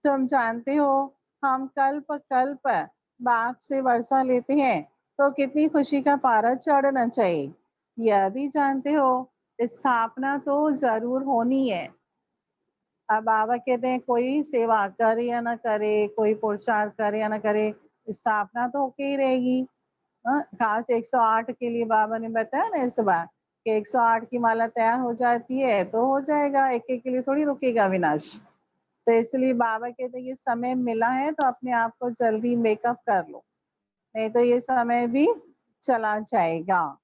तुम जानते हो हम कल्प कल्प बाप से वर्षा लेते हैं तो कितनी खुशी का पारा चढ़ना चाहिए। यह भी जानते हो स्थापना तो जरूर होनी है। अब बाबा कहते हैं कोई सेवा करे या ना करे, कोई पुरुषार्थ करे या ना करे, स्थापना तो होके ही रहेगी। खास 108 के लिए बाबा ने बताया ना इस बार कि 108 की माला तैयार हो जाती है तो हो जाएगा, एक एक के लिए थोड़ी रुकेगा विनाश। तो इसलिए बाबा कहते हैं ये समय मिला है तो अपने आप को जल्दी मेकअप कर लो, नहीं तो ये समय भी चला जाएगा।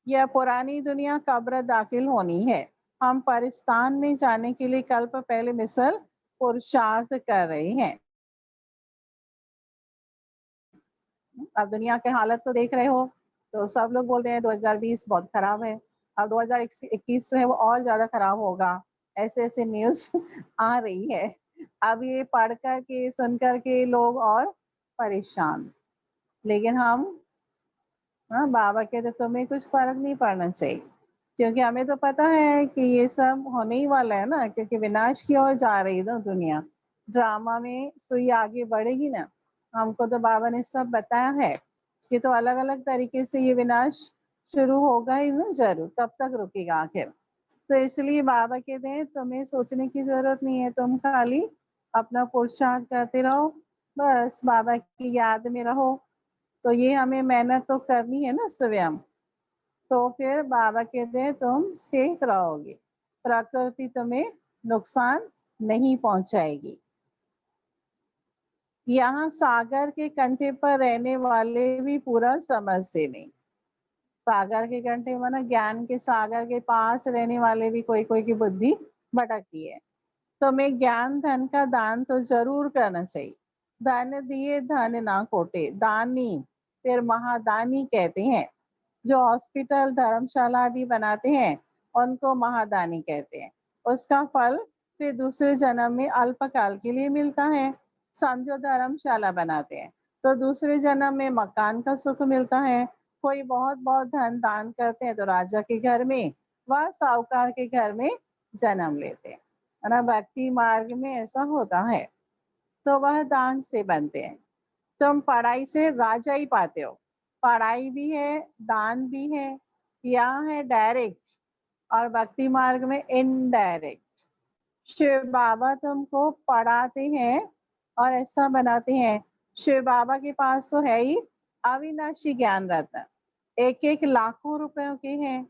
यह पुरानी दुनिया कब्र दाखिल होनी है। हम परिस्तान में जाने के लिए कल्प पहले मिसल पुरुषार्थ कर रहे हैं। अब दुनिया के हालत तो देख रहे हो, तो सब लोग बोल रहे हैं 2020 बहुत खराब है, अब 2021 जो है वो और ज्यादा खराब होगा, ऐसे ऐसे न्यूज आ रही है। अब ये पढ़ कर के सुन कर के लोग और परेशान, लेकिन हम बाबा कहते तुम्हें कुछ फर्क नहीं पड़ना चाहिए, क्योंकि हमें तो पता है कि ये सब होने ही वाला है ना, क्योंकि विनाश की ओर जा रही है ना दुनिया, ड्रामा में सुई आगे बढ़ेगी ना। हमको तो बाबा ने सब बताया है कि तो अलग अलग तरीके से ये विनाश शुरू होगा ही ना, जरूर, कब तक रुकेगा आखिर। तो इसलिए बाबा कहते हैं तुम्हें सोचने की जरूरत नहीं है, तुम खाली अपना पुरुषार्थ करते रहो, बस बाबा की याद में रहो। तो ये हमें मेहनत तो करनी है ना स्वयं, तो फिर बाबा कहते हैं तुम सेफ रहोगे, प्रकृति तुम्हें नुकसान नहीं पहुंचाएगी। यहाँ सागर के कंठे पर रहने वाले भी पूरा समझते नहीं। सागर के कंठे माना ज्ञान के सागर के पास रहने वाले भी कोई कोई की बुद्धि भटकती है। तुम्हें ज्ञान धन का दान तो जरूर करना चाहिए। धन दिए धन ना कोटे, दानी फिर महादानी कहते हैं। जो हॉस्पिटल धर्मशाला आदि बनाते हैं उनको महादानी कहते हैं। उसका फल फिर दूसरे जन्म में अल्पकाल के लिए मिलता है। समझो धर्मशाला बनाते हैं तो दूसरे जन्म में मकान का सुख मिलता है। कोई बहुत बहुत धन दान करते हैं तो राजा के घर में व साहूकार के घर में जन्म लेते हैं, है ना। भक्ति मार्ग में ऐसा होता है, तो वह दान से बनते हैं। तुम पढ़ाई से राजा ही पाते हो, पढ़ाई भी है दान भी है। यहाँ है डायरेक्ट और भक्ति मार्ग में इनडायरेक्ट। शिव बाबा तुमको पढ़ाते हैं और ऐसा बनाते हैं। शिव बाबा के पास तो है ही अविनाशी ज्ञान रत्न, एक एक लाखों रुपयों के हैं।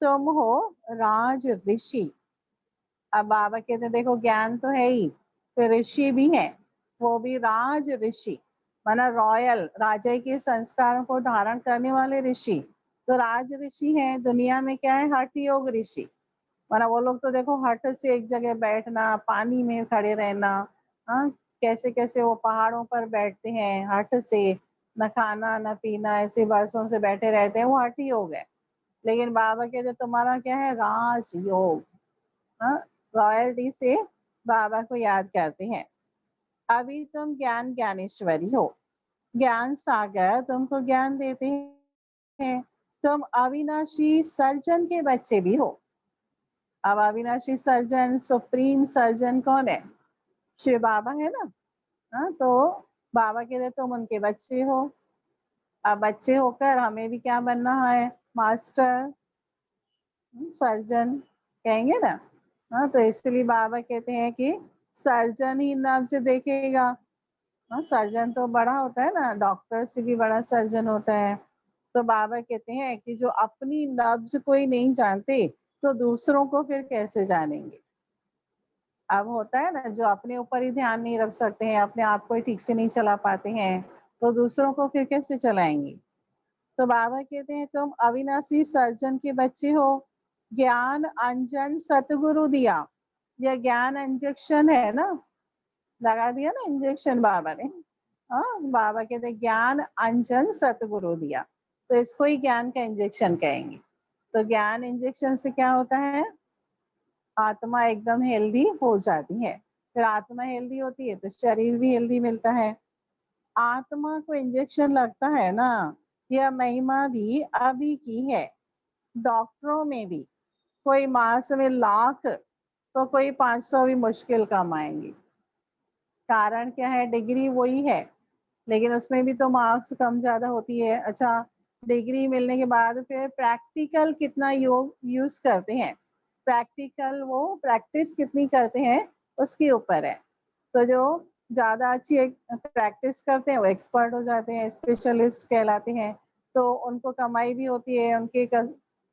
तुम हो राज ऋषि। अब बाबा कहते हैं देखो ज्ञान तो है ही, फिर ऋषि भी है, वो भी राज ऋषि, माना रॉयल, राजा के संस्कारों को धारण करने वाले ऋषि। तो राज ऋषि है। दुनिया में क्या है, हठ योग ऋषि, माना वो लोग तो देखो हठ से एक जगह बैठना, पानी में खड़े रहना, हाँ, कैसे कैसे वो पहाड़ों पर बैठते हैं हठ से, न खाना न पीना, ऐसे वर्षों से बैठे रहते हैं, वो हठ योग है। लेकिन बाबा कहते तुम्हारा क्या है, राज योग, हाँ, रॉयल्टी से बाबा को याद करते हैं। अभी तुम ज्ञान ज्ञानेश्वरी हो, ज्ञान सागर तुमको ज्ञान देते हैं। तुम अविनाशी सर्जन के बच्चे भी हो। अब अविनाशी सर्जन, सुप्रीम सर्जन कौन है, शिव बाबा है ना। हाँ, तो बाबा कहते तुम उनके बच्चे हो। अब बच्चे होकर हमें भी क्या बनना है, मास्टर, सर्जन कहेंगे ना। हाँ, तो इसलिए बाबा कहते हैं कि सर्जन ही नब्ज देखेगा। हाँ, सर्जन तो बड़ा होता है ना, डॉक्टर से भी बड़ा सर्जन होता है। तो बाबा कहते हैं कि जो अपनी नब्ज को ही नहीं जानते तो दूसरों को फिर कैसे जानेंगे। अब होता है ना, जो अपने ऊपर ही ध्यान नहीं रख सकते हैं, अपने आप को ही ठीक से नहीं चला पाते हैं, तो दूसरों को फिर कैसे चलाएंगे। तो बाबा कहते हैं तुम अविनाशी सर्जन के बच्चे हो। ज्ञान अंजन सतगुरु दिया, यह ज्ञान इंजेक्शन है ना, लगा दिया ना इंजेक्शन बाबा ने। हाँ, बाबा कहते ज्ञान अंजन सतगुरु दिया, तो इसको ही ज्ञान का इंजेक्शन कहेंगे। तो ज्ञान इंजेक्शन से क्या होता है, आत्मा एकदम हेल्दी हो जाती है। फिर आत्मा हेल्दी होती है तो शरीर भी हेल्दी मिलता है। आत्मा को इंजेक्शन लगता है ना, यह महिमा भी अभी की है। डॉक्टरों में भी कोई मास में लाख तो कोई 500 भी मुश्किल कमाएंगे। कारण क्या है? डिग्री वही है, लेकिन उसमें भी तो मार्क्स कम ज्यादा होती है। अच्छा, डिग्री मिलने के बाद फिर प्रैक्टिकल कितना यूज करते हैं, प्रैक्टिकल वो प्रैक्टिस कितनी करते हैं उसके ऊपर है। तो जो ज्यादा अच्छी प्रैक्टिस करते हैं वो एक्सपर्ट हो जाते हैं, स्पेशलिस्ट कहलाते हैं। तो उनको कमाई भी होती है, उनके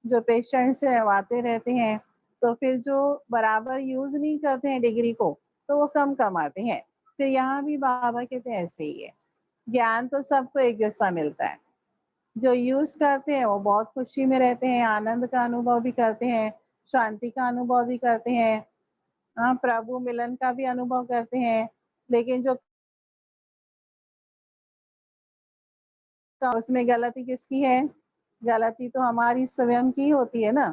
जो पेशेंट्स हैं वो आते रहते हैं। तो फिर जो बराबर यूज नहीं करते हैं डिग्री को, तो वो कम कमाते हैं। फिर यहाँ भी बाबा कहते हैं ऐसे ही है, ज्ञान तो सबको एक जैसा मिलता है। जो यूज करते हैं वो बहुत खुशी में रहते हैं, आनंद का अनुभव भी करते हैं, शांति का अनुभव भी करते हैं, हाँ, प्रभु मिलन का भी अनुभव करते हैं। लेकिन जो उसमें गलती किसकी है? गलती तो हमारी स्वयं की होती है ना।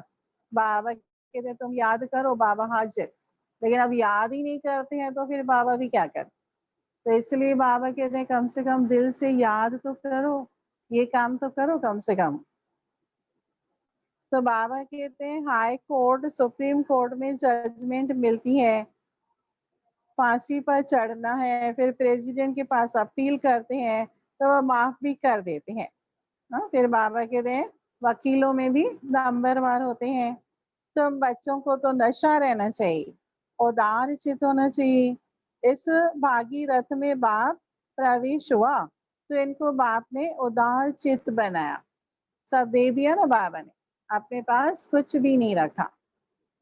बाबा कहते हैं तुम याद करो, बाबा हाजिर। लेकिन अब याद ही नहीं करते हैं तो फिर बाबा भी क्या करें? तो इसलिए बाबा कहते हैं कम से कम दिल से याद तो करो, ये काम तो करो कम से कम। तो बाबा कहते हैं हाई कोर्ट सुप्रीम कोर्ट में जजमेंट मिलती है, फांसी पर चढ़ना है, फिर प्रेसिडेंट के पास अपील करते हैं तो वह माफ भी कर देते हैं। हाँ, फिर बाबा कहते हैं वकीलों में भी नंबरवार होते हैं। तो बच्चों को तो नशा रहना चाहिए, उदार चित होना चाहिए। इस भागी रथ में बाप प्रवेश हुआ तो इनको बाप ने उदार चित बनाया, सब दे दिया ना बाबा ने, अपने पास कुछ भी नहीं रखा।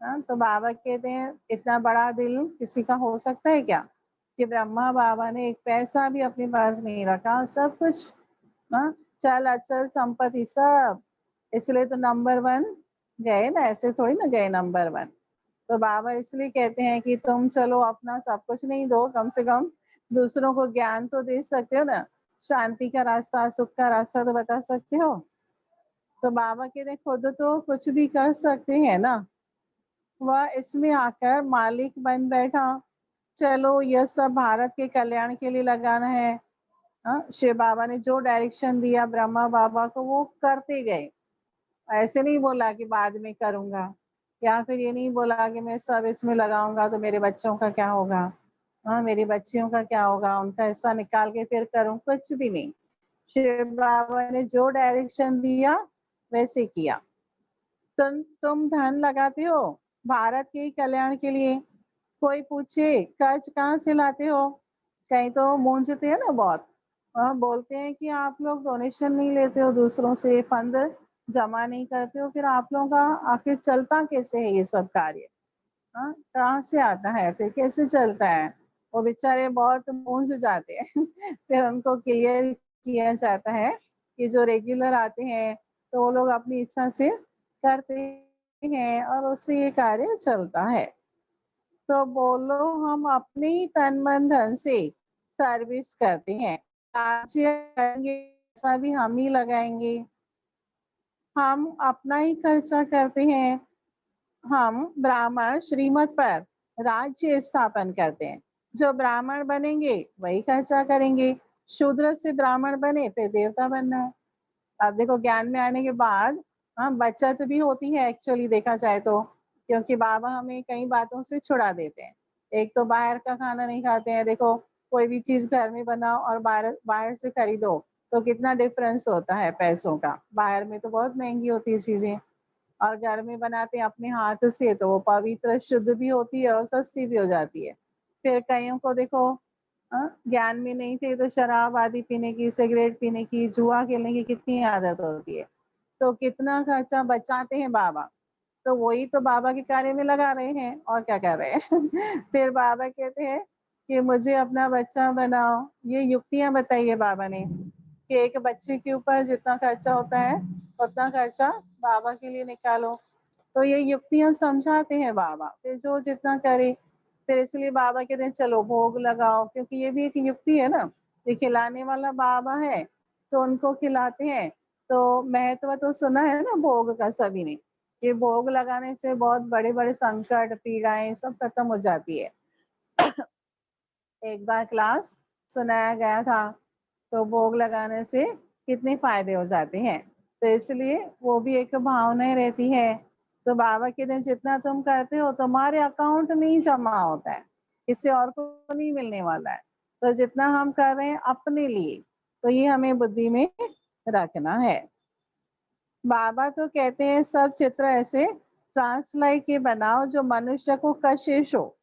हाँ, तो बाबा कहते हैं इतना बड़ा दिल किसी का हो सकता है क्या, कि ब्रह्मा बाबा ने एक पैसा भी अपने पास नहीं रखा, सब कुछ, हाँ, चल अचल संपत्ति सब। इसलिए तो नंबर वन गए ना, ऐसे थोड़ी ना गए नंबर वन। तो बाबा इसलिए कहते हैं कि तुम चलो अपना सब कुछ नहीं दो, कम से कम दूसरों को ज्ञान तो दे सकते हो ना, शांति का रास्ता सुख का रास्ता तो बता सकते हो। तो बाबा कहते हैं खुद तो कुछ भी कर सकते हैं ना, वह इसमें आकर मालिक बन बैठा। चलो यह सब भारत के कल्याण के लिए लगाना है। हाँ, शिव बाबा ने जो डायरेक्शन दिया ब्रह्मा बाबा को वो करते गए। ऐसे नहीं बोला कि बाद में करूंगा, या फिर ये नहीं बोला कि मैं सब इसमें लगाऊंगा तो मेरे बच्चों का क्या होगा, हाँ, मेरी बच्चियों का क्या होगा, उनका हिस्सा निकाल के फिर करूं, कुछ भी नहीं। शिव बाबा ने जो डायरेक्शन दिया वैसे किया। तुम धन लगाते हो भारत के कल्याण के लिए, कोई पूछे कर्ज कहाँ से लाते हो, कहीं तो मूंझते हैं ना बहुत। बोलते हैं कि आप लोग डोनेशन नहीं लेते हो, दूसरों से फंड जमा नहीं करते हो, फिर आप लोगों का आखिर चलता कैसे है ये सब कार्य? हाँ, कहाँ से आता है, फिर कैसे चलता है? वो बेचारे बहुत मूंझ जाते हैं फिर उनको क्लियर किया जाता है कि जो रेगुलर आते हैं तो वो लोग अपनी इच्छा से करते हैं और उससे ये कार्य चलता है। तो बोलो हम अपने ही तन मन धन से सर्विस करते हैं, राज्य करेंगे ऐसा भी हम ही लगाएंगे, हम अपना ही खर्चा करते हैं। हम ब्राह्मण श्रीमत पर राज्य स्थापन करते हैं, जो ब्राह्मण बनेंगे वही खर्चा करेंगे, शूद्र से ब्राह्मण बने फिर देवता बनना है। अब देखो ज्ञान में आने के बाद हाँ बचत भी होती है एक्चुअली देखा जाए तो, क्योंकि बाबा हमें कई बातों से छुड़ा देते हैं। एक तो बाहर का खाना नहीं खाते हैं, देखो कोई भी चीज घर में बनाओ और बाहर बाहर से खरीदो तो कितना डिफरेंस होता है पैसों का, बाहर में तो बहुत महंगी होती है चीजें, और घर में बनाते हैं अपने हाथ से तो वो पवित्र शुद्ध भी होती है और सस्ती भी हो जाती है। फिर कईयों को देखो ज्ञान में नहीं थे तो शराब आदि पीने की, सिगरेट पीने की, जुआ खेलने की कितनी आदत होती है, तो कितना खर्चा बचाते हैं बाबा। तो वही तो बाबा के कार्य में लगा रहे हैं और क्या कर रहे हैं फिर बाबा कहते हैं कि मुझे अपना बच्चा बनाओ, ये युक्तियां बताई है बाबा ने कि एक बच्चे के ऊपर जितना खर्चा होता है उतना खर्चा बाबा के लिए निकालो। तो ये युक्तियां समझाते हैं बाबा, फिर जो जितना करे। फिर इसलिए बाबा कहते हैं चलो भोग लगाओ, क्योंकि ये भी एक युक्ति है ना, ये खिलाने वाला बाबा है तो उनको खिलाते हैं। तो महत्व तो सुना है ना भोग का सभी ने, ये भोग लगाने से बहुत बड़े बड़े संकट पीड़ाएं सब खत्म हो जाती है। एक बार क्लास सुनाया गया था तो भोग लगाने से कितने फायदे हो जाते हैं। तो इसलिए वो भी एक भावना रहती है। तो बाबा के दिन जितना तुम करते हो तुम्हारे अकाउंट में ही जमा होता है, किसी और को नहीं मिलने वाला है। तो जितना हम कर रहे हैं अपने लिए, तो ये हमें बुद्धि में रखना है। बाबा तो कहते हैं सब चित्र ऐसे ट्रांसलाइट के बनाओ जो मनुष्य को कशिश हो।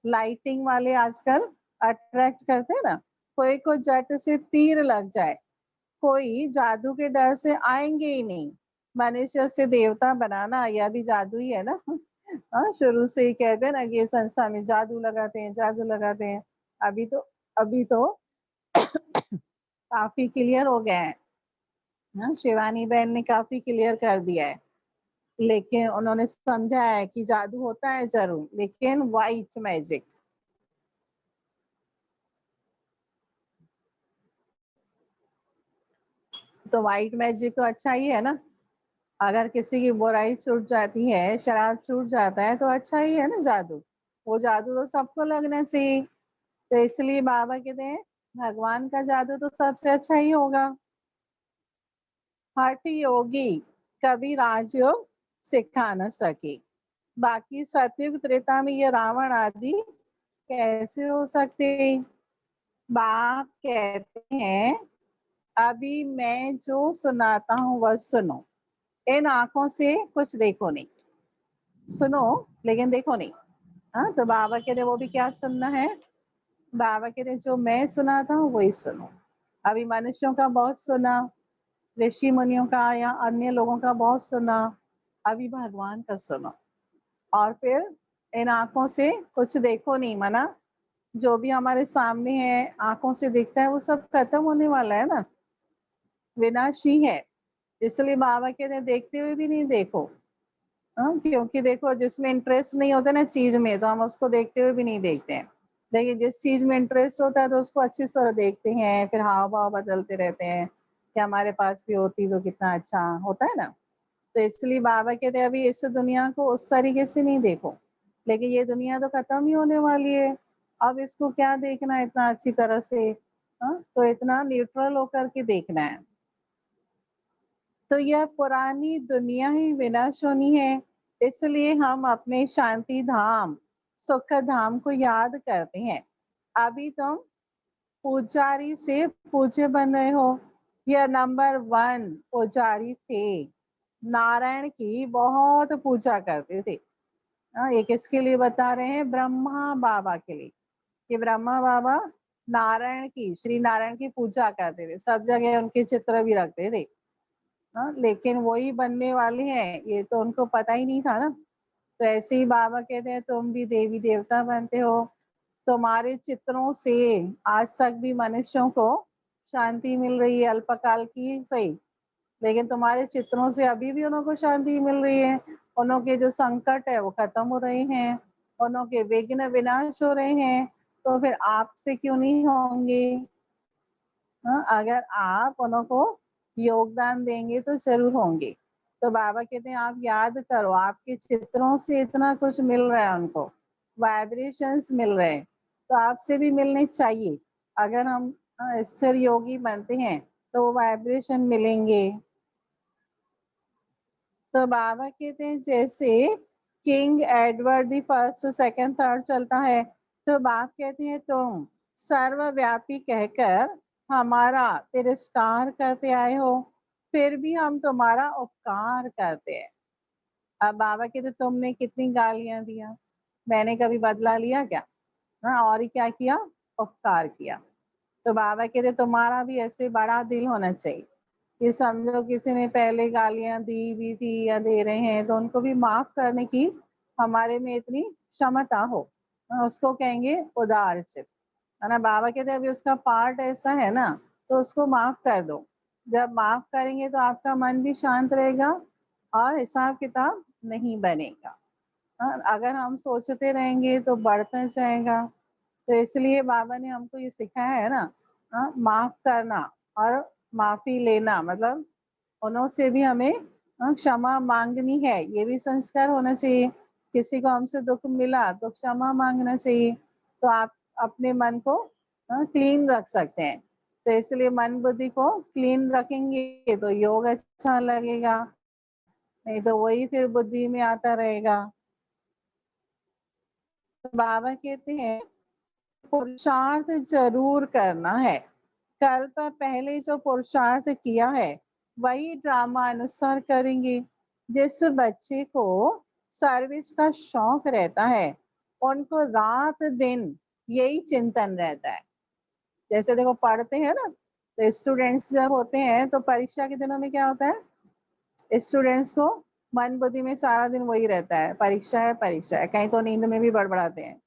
लाइटिंग वाले आजकल अट्रैक्ट करते हैं ना, कोई को झट से तीर लग जाए, कोई जादू के डर से आएंगे ही नहीं। मनुष्य से देवता बनाना यह भी जादू ही है ना। हाँ, शुरू से ही कहते हैं ना कि ये संस्था में जादू लगाते हैं, जादू लगाते हैं। अभी तो काफी क्लियर हो गया है। हाँ, शिवानी बहन ने काफी क्लियर कर दिया है। लेकिन उन्होंने समझा है कि जादू होता है जरूर, लेकिन वाइट मैजिक। तो वाइट मैजिक तो अच्छा ही है ना। अगर किसी की बुराई छूट जाती है, शराब छूट जाता है, तो अच्छा ही है ना जादू। वो जादू तो सबको लगना चाहिए। तो इसलिए बाबा कहते हैं भगवान का जादू तो सबसे अच्छा ही होगा। हठ योगी कभी राजयोग सिखा न सके। बाकी सतयुग त्रेता में ये रावण आदि कैसे हो सकते। बाप कहते हैं अभी मैं जो सुनाता हूँ वह सुनो। इन आंखों से कुछ देखो नहीं, सुनो लेकिन देखो नहीं। हाँ, तो बाबा कहते वो भी क्या सुनना है। बाबा कहते जो मैं सुनाता हूँ वही सुनो। अभी मनुष्यों का बहुत सुना, ऋषि मुनियों का या अन्य लोगों का बहुत सुना, अभी भगवान का सुनो। और फिर इन आंखों से कुछ देखो नहीं, मना जो भी हमारे सामने है आंखों से दिखता है वो सब खत्म होने वाला है ना, विनाशी है। इसलिए बाबा कहते हैं देखते हुए भी नहीं देखो। हाँ, क्योंकि देखो जिसमें इंटरेस्ट नहीं होता ना चीज में, तो हम उसको देखते हुए भी नहीं देखते हैं। लेकिन जिस चीज में इंटरेस्ट होता है तो उसको अच्छी तरह देखते हैं, फिर हाव भाव बदलते रहते हैं कि हमारे पास भी होती तो कितना अच्छा होता है ना। तो इसलिए बाबा कहते हैं अभी इस दुनिया को उस तरीके से नहीं देखो, लेकिन ये दुनिया तो खत्म ही होने वाली है। अब इसको क्या देखना है इतना अच्छी तरह से। हाँ, तो इतना न्यूट्रल होकर के देखना है। तो यह पुरानी दुनिया ही विनाशोनी है, इसलिए हम अपने शांति धाम सुख धाम को याद करते हैं। अभी तुम पुजारी से पूज्य बन रहे हो। यह नंबर 1 पुजारी थे, नारायण की बहुत पूजा करते थे। ये किसके लिए बता रहे हैं, ब्रह्मा बाबा के लिए। कि ब्रह्मा बाबा नारायण की, श्री नारायण की पूजा करते थे, सब जगह उनके चित्र भी रखते थे। हाँ, लेकिन वही बनने वाले हैं ये तो उनको पता ही नहीं था ना। तो ऐसे ही बाबा कहते हैं तुम भी देवी देवता बनते हो। तुम्हारे चित्रों से आज तक भी मनुष्यों को शांति मिल रही है, अल्पकाल की सही, लेकिन तुम्हारे चित्रों से अभी भी उनको शांति मिल रही है। उनके जो संकट है वो खत्म हो रहे हैं, उनके विघ्न विनाश हो रहे हैं। तो फिर आपसे क्यों नहीं होंगे। हाँ, अगर आप उनको योगदान देंगे तो जरूर होंगे। तो बाबा कहते हैं आप याद करो, आपके चित्रों से इतना कुछ मिल रहा है उनको, वाइब्रेशंस मिल रहे हैं, तो आपसे भी मिलने चाहिए। अगर हम स्थिर योगी बनते हैं तो वो वाइब्रेशन मिलेंगे। तो बाबा कहते हैं जैसे king Edward the first second third चलता है, तो बाप कहते हैं तुम सर्वव्यापी कहकर हमारा तिरस्कार करते आए हो, फिर भी हम तुम्हारा उपकार करते हैं। अब बाबा कहते तुमने कितनी गालियां दिया, मैंने कभी बदला लिया क्या। हाँ, और ही क्या किया, उपकार किया। तो बाबा कहते तुम्हारा भी ऐसे बड़ा दिल होना चाहिए कि समझो किसी ने पहले गालियां दी भी थी या दे रहे हैं तो उनको भी माफ करने की हमारे में इतनी क्षमता हो। उसको कहेंगे उदार चित्त, है ना। बाबा कहते हैं अभी उसका पार्ट ऐसा है ना, तो उसको माफ कर दो। जब माफ करेंगे तो आपका मन भी शांत रहेगा और हिसाब किताब नहीं बनेगा। हाँ, अगर हम सोचते रहेंगे तो बढ़ता जाएगा। तो इसलिए बाबा ने हमको ये सिखाया है ना, हाँ, माफ करना और माफी लेना, मतलब उन्हों से भी हमें क्षमा मांगनी है, ये भी संस्कार होना चाहिए। किसी को हमसे दुख मिला तो क्षमा मांगना चाहिए, तो आप अपने मन को क्लीन रख सकते हैं। तो इसलिए मन बुद्धि को क्लीन रखेंगे तो योग अच्छा लगेगा, नहीं तो वही फिर बुद्धि में आता रहेगा। तो बाबा कहते हैं पुरुषार्थ जरूर करना है। कल्प पहले जो पुरुषार्थ किया है वही ड्रामा अनुसार करेंगे। जिस बच्चे को सर्विस का शौक रहता है उनको रात दिन यही चिंतन रहता है। जैसे देखो पढ़ते हैं ना, तो स्टूडेंट्स जब होते हैं तो परीक्षा के दिनों में क्या होता है, स्टूडेंट्स को मन बुद्धि में सारा दिन वही रहता है, परीक्षा है परीक्षा है, कहीं तो नींद में भी बड़बड़ाते हैं,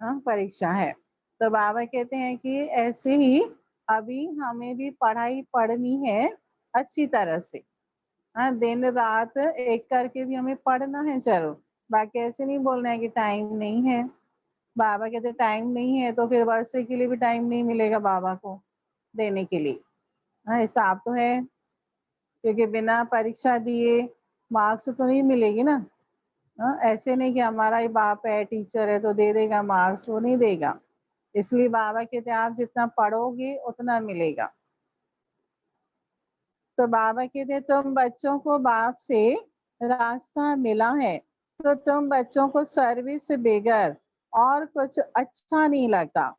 हाँ परीक्षा है। तो बाबा कहते हैं कि ऐसे ही अभी हमें भी पढ़ाई पढ़नी है अच्छी तरह से, हाँ दिन रात एक करके भी हमें पढ़ना है जरूर। बाकी ऐसे नहीं बोलना है कि टाइम नहीं है। बाबा कहते टाइम नहीं है तो फिर वर्षे के लिए भी टाइम नहीं मिलेगा बाबा को देने के लिए। हाँ हिसाब तो है, क्योंकि बिना परीक्षा दिए मार्क्स तो नहीं मिलेगी ना। हाँ ऐसे नहीं कि हमारा ही बाप है टीचर है तो दे देगा मार्क्स, वो नहीं देगा। इसलिए बाबा कहते हैं आप जितना पढ़ोगे उतना मिलेगा। तो बाबा कहते हैं तुम बच्चों को बाप से रास्ता मिला है तो तुम बच्चों को सर्विस से बगैर और कुछ अच्छा नहीं लगता।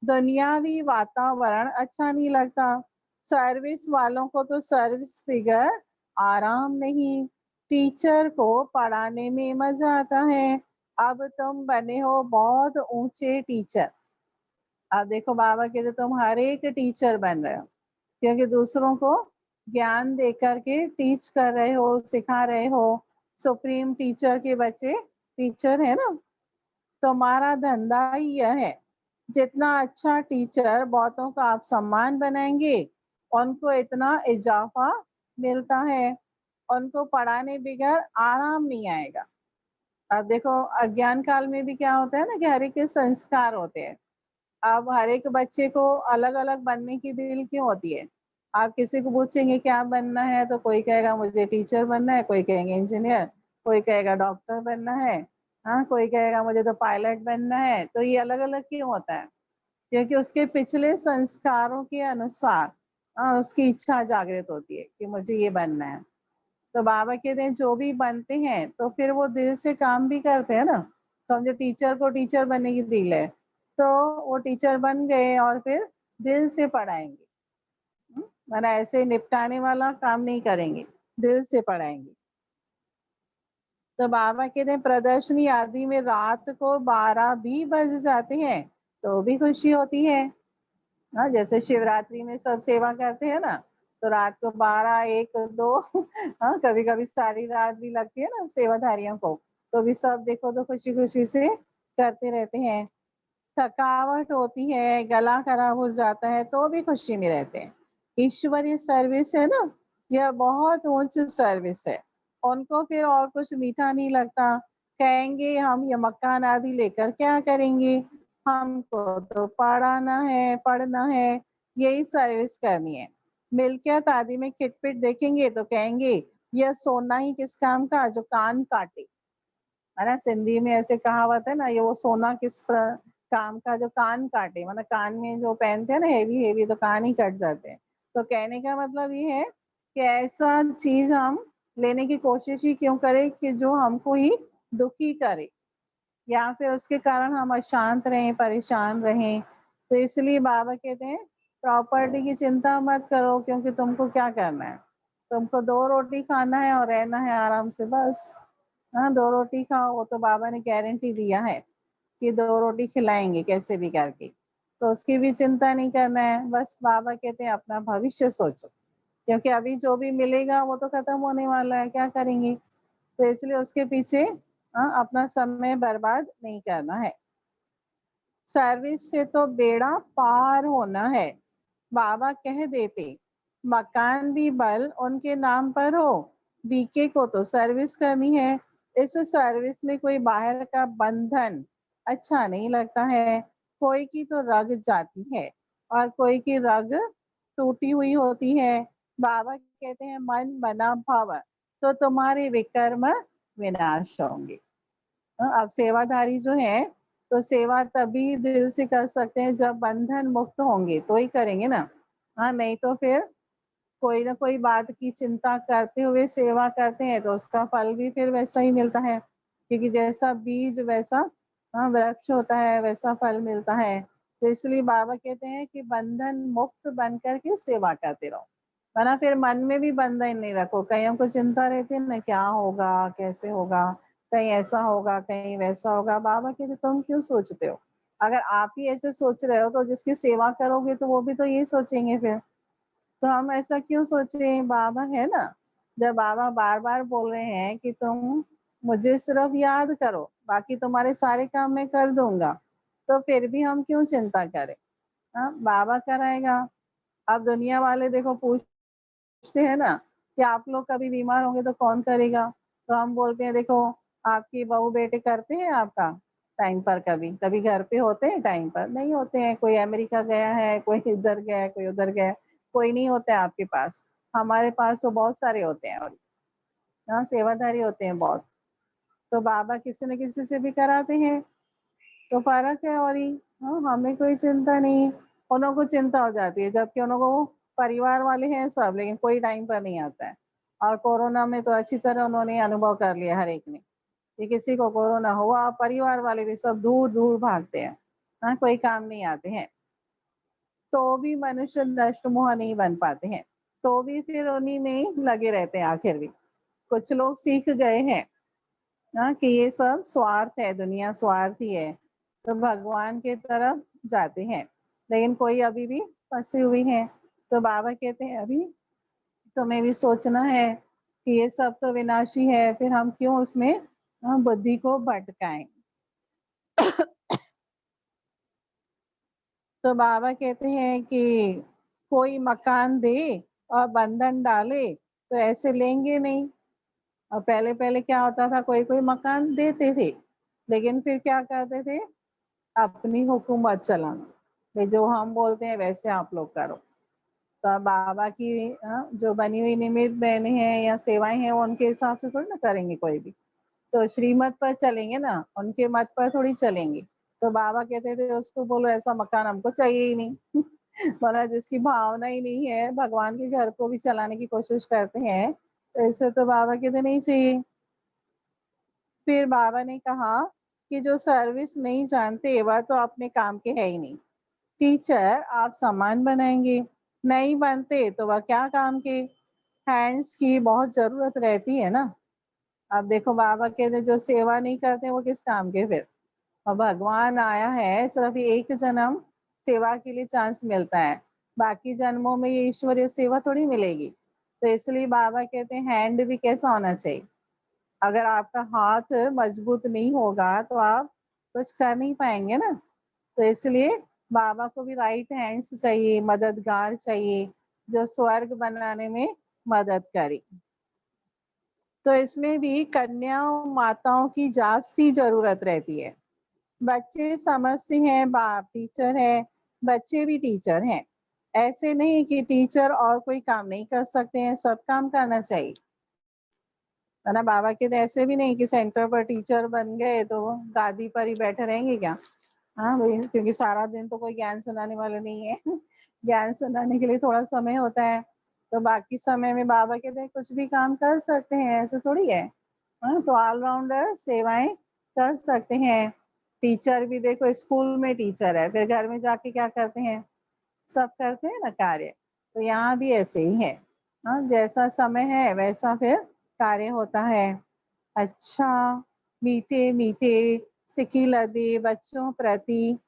दुनियावी वातावरण अच्छा नहीं लगता। सर्विस वालों को तो सर्विस फिगर आराम नहीं। टीचर को पढ़ाने में मजा आता है। अब तुम बने हो बहुत ऊंचे टीचर। अब देखो बाबा कहते तुम हर एक टीचर बन रहे हो, क्योंकि दूसरों को ज्ञान दे करके टीच कर रहे हो, सिखा रहे हो। सुप्रीम टीचर के बच्चे टीचर है ना। तुम्हारा धंधा ही यह है, जितना अच्छा टीचर बहुतों का आप सम्मान बनाएंगे उनको इतना इजाफा मिलता है। उनको पढ़ाने बगैर आराम नहीं आएगा। अब देखो अज्ञान काल में भी क्या होता है ना कि हर एक के संस्कार होते हैं। अब हर एक बच्चे को अलग अलग बनने की दिल क्यों होती है। आप किसी को पूछेंगे क्या बनना है तो कोई कहेगा मुझे टीचर बनना है, कोई कहेंगे इंजीनियर, कोई कहेगा डॉक्टर बनना है, हाँ कोई कहेगा मुझे तो पायलट बनना है। तो ये अलग अलग क्यों होता है, क्योंकि उसके पिछले संस्कारों के अनुसार उसकी इच्छा जागृत होती है कि मुझे ये बनना है। तो बाबा कहते हैं जो भी बनते हैं तो फिर वो दिल से काम भी करते हैं ना। समझो टीचर को टीचर बनने की दिल है तो वो टीचर बन गए और फिर दिल से पढ़ाएंगे। माना ऐसे निपटाने वाला काम नहीं करेंगे, दिल से पढ़ाएंगे। तो बाबा कहते हैं प्रदर्शनी आदि में रात को 12 भी बज जाते हैं तो भी खुशी होती है। हाँ जैसे शिवरात्रि में सब सेवा करते हैं ना, तो रात को 12 1 2 हाँ कभी कभी सारी रात भी लगती है ना सेवाधारियों को, तो भी सब देखो तो खुशी खुशी से करते रहते हैं। थकावट होती है, गला खराब हो जाता है तो भी खुशी में रहते हैं। ईश्वरीय सर्विस है ना, यह बहुत उच्च सर्विस है। उनको फिर और कुछ मीठा नहीं लगता। कहेंगे हम ये मकान आदि लेकर क्या करेंगे, हमको तो पढ़ना है, यही सर्विस करनी है। मिल्कियत आदि में खिटपिट देखेंगे तो कहेंगे यह सोना ही किस काम का जो कान काटे। है ना, सिंधी में ऐसे कहावत है ना, ये वो सोना काम का जो कान काटे, मतलब कान में जो पहनते हैं ना हेवी हेवी तो कान ही कट जाते हैं। तो कहने का मतलब ये है कि ऐसा चीज हम लेने की कोशिश ही क्यों करें कि जो हमको ही दुखी करे या फिर उसके कारण हम अशांत रहें परेशान रहें। तो इसलिए बाबा कहते हैं प्रॉपर्टी की चिंता मत करो, क्योंकि तुमको क्या करना है, तुमको 2 रोटी खाना है और रहना है आराम से बस। हाँ 2 रोटी खाओ, वो तो बाबा ने गारंटी दिया है कि 2 रोटी खिलाएंगे कैसे भी करके, तो उसकी भी चिंता नहीं करना है। बस बाबा कहते हैं अपना भविष्य सोचो, क्योंकि अभी जो भी मिलेगा वो तो खत्म होने वाला है, क्या करेंगे। तो इसलिए उसके पीछे अपना समय बर्बाद नहीं करना है। सर्विस से तो बेड़ा पार होना है। बाबा कह देते मकान भी बल उनके नाम पर हो, बीके को तो सर्विस करनी है। इस सर्विस में कोई बाहर का बंधन अच्छा नहीं लगता है। कोई की तो रग जाती है और कोई की रग टूटी हुई होती है। बाबा कहते हैं मन बना भव तो तुम्हारे विकर्म विनाश होंगे। अब सेवाधारी जो है तो सेवा तभी दिल से कर सकते हैं जब बंधन मुक्त होंगे तो ही करेंगे ना। हाँ, नहीं तो फिर कोई ना कोई बात की चिंता करते हुए सेवा करते हैं तो उसका फल भी फिर वैसा ही मिलता है, क्योंकि जैसा बीज वैसा वृक्ष होता है, वैसा फल मिलता है। तो इसलिए बाबा कहते हैं कि बंधन मुक्त बन करके सेवा करते रहो, वरना फिर मन में भी बंधन नहीं रखो। कईयों को चिंता रहती है ना, क्या होगा, कैसे होगा, कहीं ऐसा होगा, कहीं वैसा होगा। बाबा कहते तुम क्यों सोचते हो? अगर आप ही ऐसे सोच रहे हो तो जिसकी सेवा करोगे तो वो भी तो यही सोचेंगे फिर। तो हम ऐसा क्यों सोच रहे हैं? बाबा है ना, जब बाबा बार बार बोल रहे हैं कि तुम मुझे सिर्फ याद करो, बाकी तुम्हारे सारे काम मैं कर दूंगा, तो फिर भी हम क्यों चिंता करें? हाँ, बाबा कराएगा। अब दुनिया वाले देखो पूछते हैं ना कि आप लोग कभी बीमार होंगे तो कौन करेगा? तो हम बोलते हैं देखो आपकी बहू बेटे करते हैं आपका टाइम पर, कभी कभी घर पे होते हैं, टाइम पर नहीं होते हैं। कोई अमेरिका गया है, कोई इधर गया है, कोई उधर गया है, कोई नहीं होता है आपके पास। हमारे पास तो बहुत सारे होते हैं, और यहाँ सेवादारी होते हैं बहुत। तो बाबा किसी न किसी से भी कराते हैं, तो फर्क है। और ही हाँ, हमें कोई चिंता नहीं, उन्हों को चिंता हो जाती है, जबकि उन्हों को परिवार वाले हैं सब, लेकिन कोई टाइम पर नहीं आता है। और कोरोना में तो अच्छी तरह उन्होंने अनुभव कर लिया हर एक ने, कि किसी को कोरोना हुआ परिवार वाले भी सब दूर दूर भागते हैं, हाँ, कोई काम नहीं आते हैं। तो भी मनुष्य नष्ट मोह नहीं बन पाते हैं, तो भी फिर उन्हीं में ही लगे रहते हैं आखिर भी। कुछ लोग सीख गए हैं ना कि ये सब स्वार्थ है, दुनिया स्वार्थी है, तो भगवान के तरफ जाते हैं। लेकिन कोई अभी भी फंसे हुए हैं। तो बाबा कहते हैं अभी तुम्हें भी सोचना है कि ये सब तो विनाशी है, फिर हम क्यों उसमें बुद्धि को भटकाएं। तो बाबा कहते हैं कि कोई मकान दे और बंधन डाले तो ऐसे लेंगे नहीं। और पहले पहले क्या होता था, कोई कोई मकान देते थे, लेकिन फिर क्या करते थे, अपनी हुकूमत चलाना, ये जो हम बोलते हैं वैसे आप लोग करो। तो अब बाबा की जो बनी हुई निमित्त बहनें हैं या सेवाएं हैं, वो उनके हिसाब से थोड़ी ना करेंगे कोई भी। तो श्रीमत पर चलेंगे ना, उनके मत पर थोड़ी चलेंगे। तो बाबा कहते थे उसको बोलो ऐसा मकान हमको चाहिए ही नहीं। मतलब जिसकी भावना ही नहीं है, भगवान के घर को भी चलाने की कोशिश करते हैं, तो इससे तो बाबा कहते नहीं चाहिए। फिर बाबा ने कहा कि जो सर्विस नहीं जानते वह तो अपने काम के है ही नहीं। टीचर आप सामान बनाएंगे, नहीं बनते तो वह क्या काम के। हैंड्स की बहुत जरूरत रहती है ना। अब देखो बाबा कहते जो सेवा नहीं करते वो किस काम के फिर। और भगवान आया है सिर्फ एक जन्म सेवा के लिए चांस मिलता है, बाकी जन्मों में ये ईश्वरीय सेवा थोड़ी मिलेगी। तो इसलिए बाबा कहते हैं हैंड भी कैसा होना चाहिए। अगर आपका हाथ मजबूत नहीं होगा तो आप कुछ कर नहीं पाएंगे ना। तो इसलिए बाबा को भी राइट हैंड्स चाहिए, मददगार चाहिए, जो स्वर्ग बनाने में मदद करे। तो इसमें भी कन्याओं माताओं की जास्ती जरूरत रहती है। बच्चे समझते हैं बाप टीचर है, बच्चे भी टीचर हैं। ऐसे नहीं कि टीचर और कोई काम नहीं कर सकते हैं, सब काम करना चाहिए, है ना। बाबा के तो ऐसे भी नहीं कि सेंटर पर टीचर बन गए तो वो गादी पर ही बैठे रहेंगे क्या। हाँ भाई, क्योंकि सारा दिन तो कोई ज्ञान सुनाने वाला नहीं है। ज्ञान सुनाने के लिए थोड़ा समय होता है, तो बाकी समय में बाबा कहते हैं कुछ भी काम कर सकते हैं, ऐसे थोड़ी है। हाँ, तो ऑलराउंडर सेवाएं कर सकते हैं। टीचर भी देखो स्कूल में टीचर है, फिर घर में जाके क्या करते हैं, सब करते हैं ना कार्य। तो यहाँ भी ऐसे ही है। हाँ, जैसा समय है वैसा फिर कार्य होता है। अच्छा, मीठे मीठे सिकी लदे बच्चों प्रति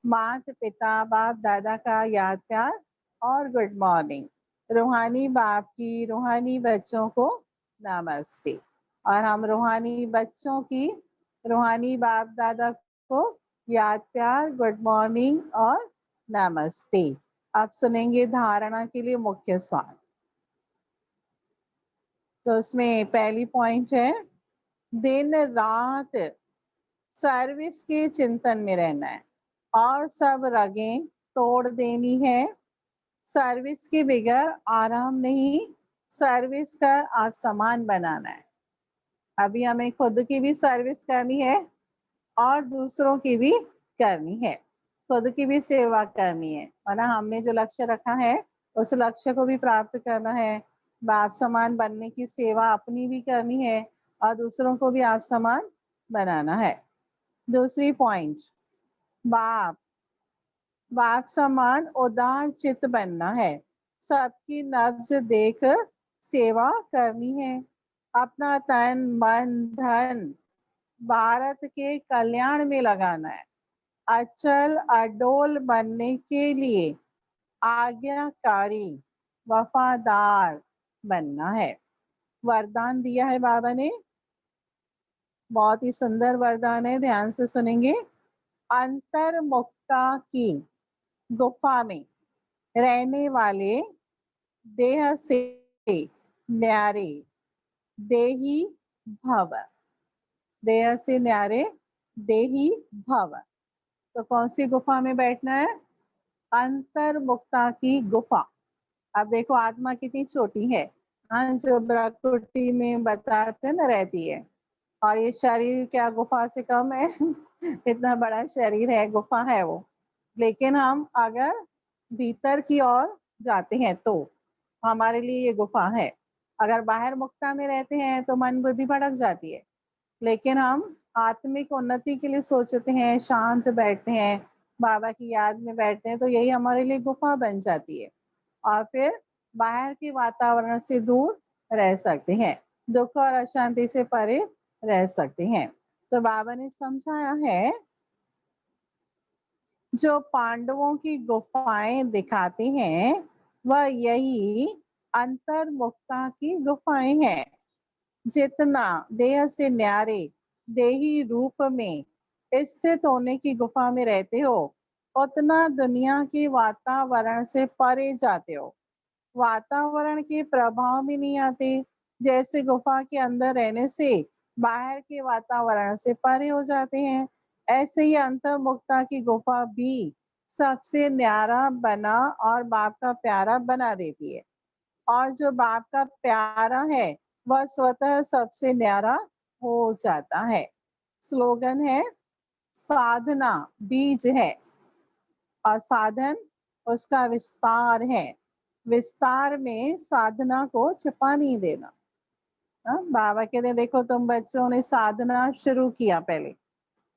माता पिता बाप दादा का याद प्यार और गुड मॉर्निंग। रूहानी बाप की रूहानी बच्चों को नमस्ते। और हम रूहानी बच्चों की रूहानी बाप दादा को याद प्यार गुड मॉर्निंग और नमस्ते। आप सुनेंगे धारणा के लिए मुख्य सार। तो उसमें पहली पॉइंट है, दिन रात सर्विस के चिंतन में रहना है और सब रगें तोड़ देनी है। सर्विस के बगैर आराम नहीं, सर्विस का आप सामान बनाना है। अभी हमें खुद की भी सर्विस करनी है और दूसरों की भी करनी है। खुद की भी सेवा करनी है, वरना हमने जो लक्ष्य रखा है उस लक्ष्य को भी प्राप्त करना है। बाप समान बनने की सेवा अपनी भी करनी है और दूसरों को भी आप समान बनाना है। दूसरी पॉइंट, बाप बाप समान उदार चित्त बनना है। सबकी नब्ज देख सेवा करनी है। अपना तन मन धन भारत के कल्याण में लगाना है। अचल अडोल बनने के लिए आज्ञाकारी वफादार बनना है। वरदान दिया है बाबा ने, बहुत ही सुंदर वरदान है, ध्यान से सुनेंगे। अंतर्मुक्ता की गुफा में रहने वाले देह से न्यारे देही भव। देह से न्यारे देही भव। तो कौन सी गुफा में बैठना है? अंतर्मुक्ता की गुफा। अब देखो आत्मा कितनी छोटी है, हाँ, जो प्रकृति में बताते न रहती है, और ये शरीर क्या गुफा से कम है? इतना बड़ा शरीर है, गुफा है वो। लेकिन हम अगर भीतर की ओर जाते हैं तो हमारे लिए ये गुफा है। अगर बाहर मुक्ता में रहते हैं तो मन बुद्धि भटक जाती है, लेकिन हम आत्मिक उन्नति के लिए सोचते हैं, शांत बैठते हैं, बाबा की याद में बैठते हैं, तो यही हमारे लिए गुफा बन जाती है और फिर बाहर के वातावरण से दूर रह सकते हैं, दुख और अशांति से परे रह सकते हैं। तो बाबा ने समझाया है, जो पांडवों की गुफाएं दिखाते हैं वह यही अंतर्मुक्ता की गुफाएं हैं। जितना देह से न्यारे देही रूप में स्थित होने की गुफा में रहते हो, उतना दुनिया के वातावरण से परे जाते हो। वातावरण के प्रभाव भी नहीं आते। जैसे गुफा के अंदर रहने से बाहर के वातावरण से परे हो जाते हैं, ऐसे ही अंतर्मुक्ता की गुफा भी सबसे न्यारा बना और बाप का प्यारा बना देती है। और जो बाप का प्यारा है वह स्वतः सबसे न्यारा हो जाता है। स्लोगन है, साधना बीज है और साधन उसका विस्तार है। विस्तार में साधना को छिपा नहीं देना। बाबा कहते हैं, देखो तुम बच्चों ने साधना शुरू किया पहले,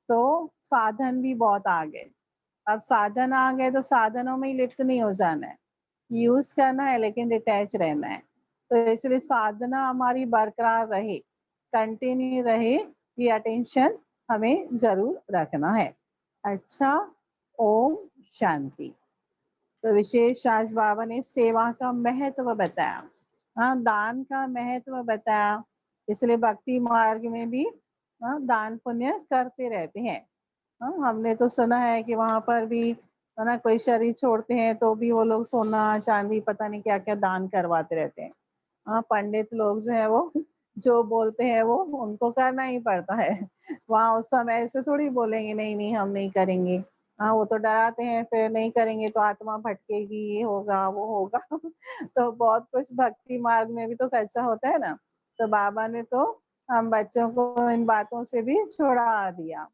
तो साधन भी बहुत आ गए। अब साधन आ गए तो साधनों में ही लिप्त नहीं हो जाना है, यूज करना है लेकिन डिटैच रहना है। तो इसलिए साधना हमारी बरकरार रहे, कंटिन्यू रहे, ये अटेंशन हमें जरूर रखना है। अच्छा, ओम शांति। तो विशेष आज बाबा ने सेवा का महत्व बताया, हाँ, दान का महत्व बताया। इसलिए भक्ति मार्ग में भी हाँ, दान पुण्य करते रहते हैं। हाँ, हमने तो सुना है कि वहां पर भी है ना, कोई शरीर छोड़ते हैं तो भी वो लोग सोना चांदी पता नहीं क्या क्या दान करवाते रहते हैं। हाँ, पंडित लोग जो है वो जो बोलते हैं वो उनको करना ही पड़ता है। वहाँ उस समय ऐसे थोड़ी बोलेंगे नहीं नहीं हम नहीं करेंगे। हाँ, वो तो डराते हैं, फिर नहीं करेंगे तो आत्मा भटकेगी, ये होगा वो होगा। तो बहुत कुछ भक्ति मार्ग में भी तो खर्चा होता है ना। तो बाबा ने तो हम बच्चों को इन बातों से भी छुड़ा दिया।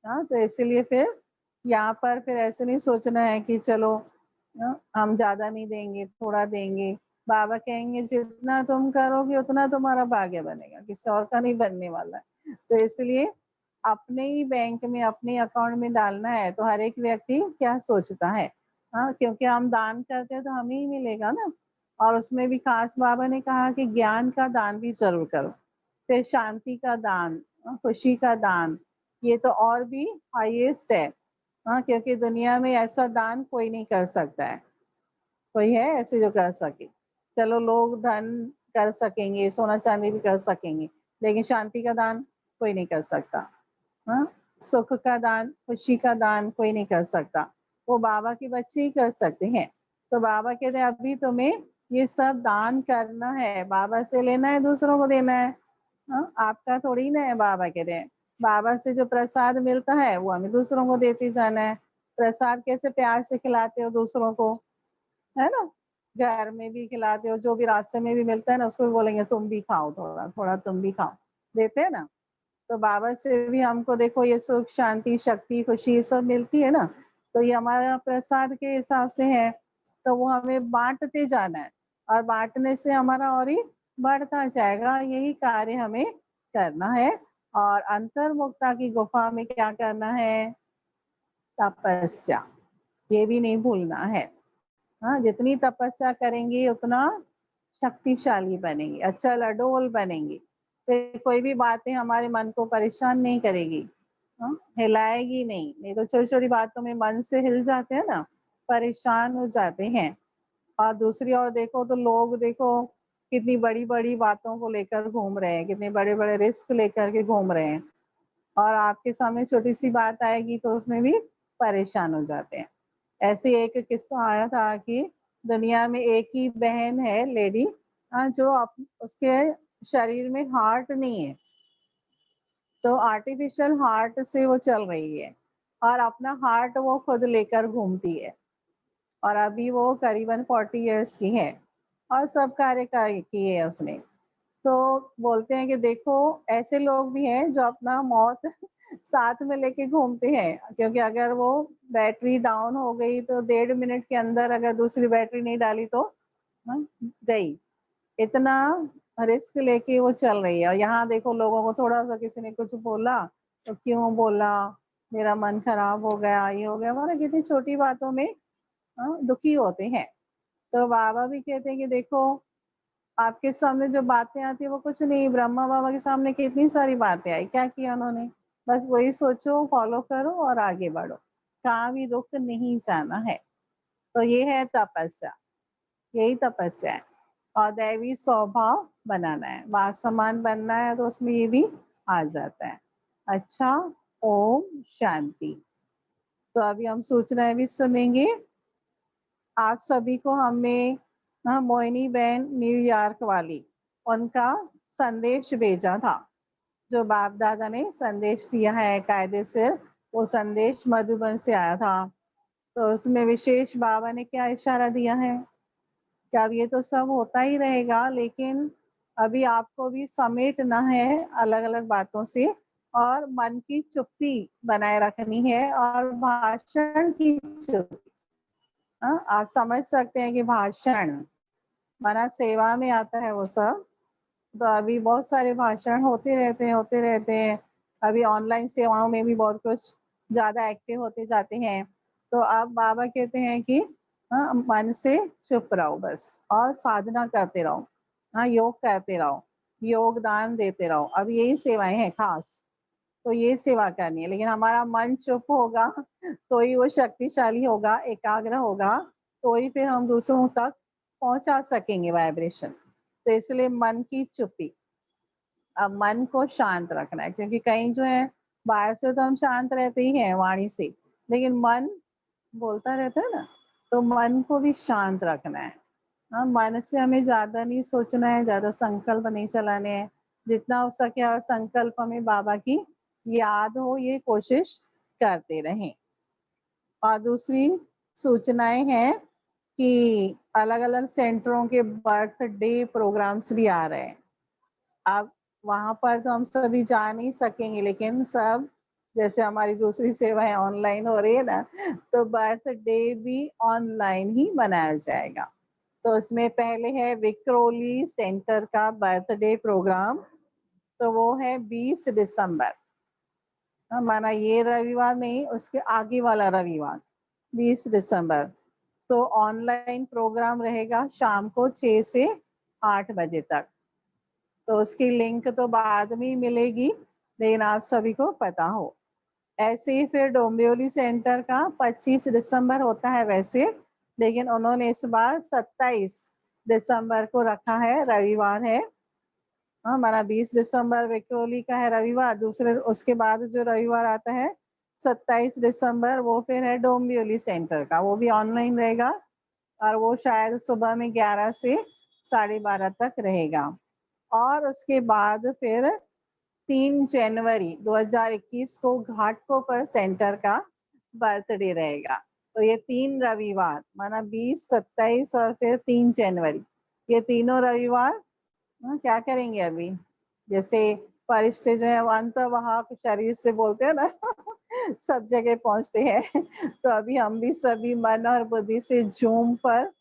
हाँ, तो इसीलिए फिर यहाँ पर फिर ऐसे नहीं सोचना है कि चलो हम ज्यादा नहीं देंगे, थोड़ा देंगे। बाबा कहेंगे जितना तुम करोगे उतना तुम्हारा भाग्य बनेगा, किसी और का नहीं बनने वाला है। तो इसलिए अपने ही बैंक में, अपने अकाउंट में डालना है। तो हर एक व्यक्ति क्या सोचता है, हाँ, क्योंकि हम दान करते हैं तो हमें ही मिलेगा ना। और उसमें भी खास बाबा ने कहा कि ज्ञान का दान भी जरूर करो, फिर शांति का दान, खुशी का दान, ये तो और भी हाईएस्ट है। हाँ, क्योंकि दुनिया में ऐसा दान कोई नहीं कर सकता है। कोई है ऐसे जो कर सके? चलो लोग धन कर सकेंगे, सोना चांदी भी कर सकेंगे, लेकिन शांति का दान कोई नहीं कर सकता। हाँ, सुख का दान, खुशी का दान कोई नहीं कर सकता, वो बाबा के बच्चे ही कर सकते हैं। तो बाबा कहते हैं अभी तुम्हें ये सब दान करना है, बाबा से लेना है, दूसरों को देना है। हाँ, आपका थोड़ी ना है। बाबा कहते हैं बाबा से जो प्रसाद मिलता है वो हमें दूसरों को देते जाना है। प्रसाद कैसे प्यार से खिलाते हो दूसरों को, है ना। घर में भी खिलाते हो, जो भी रास्ते में भी मिलता है ना उसको भी बोलेंगे तुम भी खाओ, थोड़ा थोड़ा तुम भी खाओ, देते हैं ना। तो बाबा से भी हमको देखो ये सुख शांति शक्ति खुशी ये सब मिलती है ना, तो ये हमारा प्रसाद के हिसाब से है। तो वो हमें बांटते जाना है और बांटने से हमारा और ही बढ़ता जाएगा। यही कार्य हमें करना है। और अंतर्मुखता की गुफा में क्या करना है? तपस्या, ये भी नहीं भूलना है। हाँ, जितनी तपस्या करेंगे उतना शक्तिशाली बनेंगे, अचल अडोल बनेंगे। फिर कोई भी बातें हमारे मन को परेशान नहीं करेगी, हाँ, हिलाएगी नहीं। नहीं तो छोटी छोटी बातों में मन से हिल जाते हैं ना, परेशान हो जाते हैं। और दूसरी ओर देखो तो लोग देखो कितनी बड़ी बड़ी बातों को लेकर घूम रहे हैं, कितने बड़े बड़े रिस्क लेकर के घूम रहे हैं, और आपके सामने छोटी सी बात आएगी तो उसमें भी परेशान हो जाते हैं। ऐसे एक किस्सा आया था कि दुनिया में एक ही बहन है लेडी, जो उसके शरीर में हार्ट नहीं है, तो आर्टिफिशियल हार्ट से वो चल रही है और अपना हार्ट वो खुद लेकर घूमती है। और अभी वो करीबन 40 इयर्स की है और सब कार्य किए है उसने। तो बोलते हैं कि देखो ऐसे लोग भी हैं जो अपना मौत साथ में लेके घूमते हैं, क्योंकि अगर वो बैटरी डाउन हो गई तो 1.5 मिनट के अंदर अगर दूसरी बैटरी नहीं डाली तो हाँ, गई। इतना रिस्क लेके वो चल रही है। और यहाँ देखो लोगों को थोड़ा सा किसी ने कुछ बोला तो क्यों बोला, मेरा मन खराब हो गया, ये हो गया, मतलब कितनी छोटी बातों में दुखी होते हैं। तो बाबा भी कहते हैं कि देखो आपके सामने जो बातें आती है वो कुछ नहीं, ब्रह्मा बाबा के सामने कितनी सारी बातें आई, क्या किया उन्होंने? बस वही सोचो, फॉलो करो और आगे बढ़ो, कहाँ भी रुक नहीं जाना है। तो ये है तपस्या, यही तपस्या है। और दैवी स्वभाव बनाना है, बाप समान बनना है, तो उसमें ये भी आ जाता है। अच्छा, ओम शांति। तो अभी हम सूचनाएं भी सुनेंगे। आप सभी को हमने मोहिनी बहन न्यूयॉर्क वाली, उनका संदेश भेजा था, जो बाप दादा ने संदेश दिया है कायदे से। वो संदेश मधुबन से आया था। तो उसमें विशेष बाबा ने क्या इशारा दिया है कि अब ये तो सब होता ही रहेगा, लेकिन अभी आपको भी समेटना है अलग अलग बातों से, और मन की चुप्पी बनाए रखनी है और भाषण की चुप्पी। आप समझ सकते हैं कि भाषण माना सेवा में आता है वो सब। तो अभी बहुत सारे भाषण होते रहते हैं। अभी ऑनलाइन सेवाओं में भी बहुत कुछ ज़्यादा एक्टिव होते जाते हैं। तो अब बाबा कहते हैं कि मन से चुप रहो बस, और साधना करते रहो, योग करते रहो, योगदान देते रहो। अब यही सेवाएं हैं खास, तो ये सेवा करनी है। लेकिन हमारा मन चुप होगा तो ही वो शक्तिशाली होगा, एकाग्र होगा, तो ही फिर हम दूसरों तक पहुंचा सकेंगे वाइब्रेशन। तो इसलिए मन की चुप्पी, अब मन को शांत रखना है, क्योंकि कहीं जो है बाहर से तो हम शांत रहते ही हैं वाणी से, लेकिन मन बोलता रहता है ना, तो मन को भी शांत रखना है। मन से हमें ज्यादा नहीं सोचना है, ज्यादा संकल्प नहीं चलाने हैं। जितना हो सके और संकल्प हमें बाबा की याद हो, ये कोशिश करते रहें। और दूसरी सूचनाएं हैं कि अलग अलग सेंटरों के बर्थडे प्रोग्राम्स भी आ रहे हैं। अब वहां पर तो हम सभी जा नहीं सकेंगे, लेकिन सब जैसे हमारी दूसरी सेवाएं ऑनलाइन हो रही है ना, तो बर्थडे भी ऑनलाइन ही मनाया जाएगा। तो उसमें पहले है विक्रोली सेंटर का बर्थडे प्रोग्राम, तो वो है 20 दिसंबर, माना ये रविवार नहीं, उसके आगे वाला रविवार 20 दिसंबर। तो ऑनलाइन प्रोग्राम रहेगा शाम को 6 से 8 बजे तक। तो उसकी लिंक तो बाद में ही मिलेगी, लेकिन आप सभी को पता हो। ऐसे ही फिर डोंबिवली सेंटर का 25 दिसंबर होता है वैसे, लेकिन उन्होंने इस बार 27 दिसंबर को रखा है, रविवार है। हमारा 20 दिसंबर विक्रोली का है रविवार, दूसरे उसके बाद जो रविवार आता है 27 दिसंबर, वो फिर है डोंबिवली सेंटर का, वो भी ऑनलाइन रहेगा। और वो शायद सुबह में 11 से 12:30 तक रहेगा। और उसके बाद फिर 3 जनवरी 2021 को घाटकोपर सेंटर का बर्थडे रहेगा। तो ये 3 रविवार, माना 20, 27 और फिर 3 जनवरी, ये तीनों रविवार क्या करेंगे अभी? जैसे फरिश्ते जो है वो अंतर्वाहक शरीर से बोलते हैं ना सब जगह पहुंचते हैं। तो अभी हम भी सभी मन और बुद्धि से जूम पर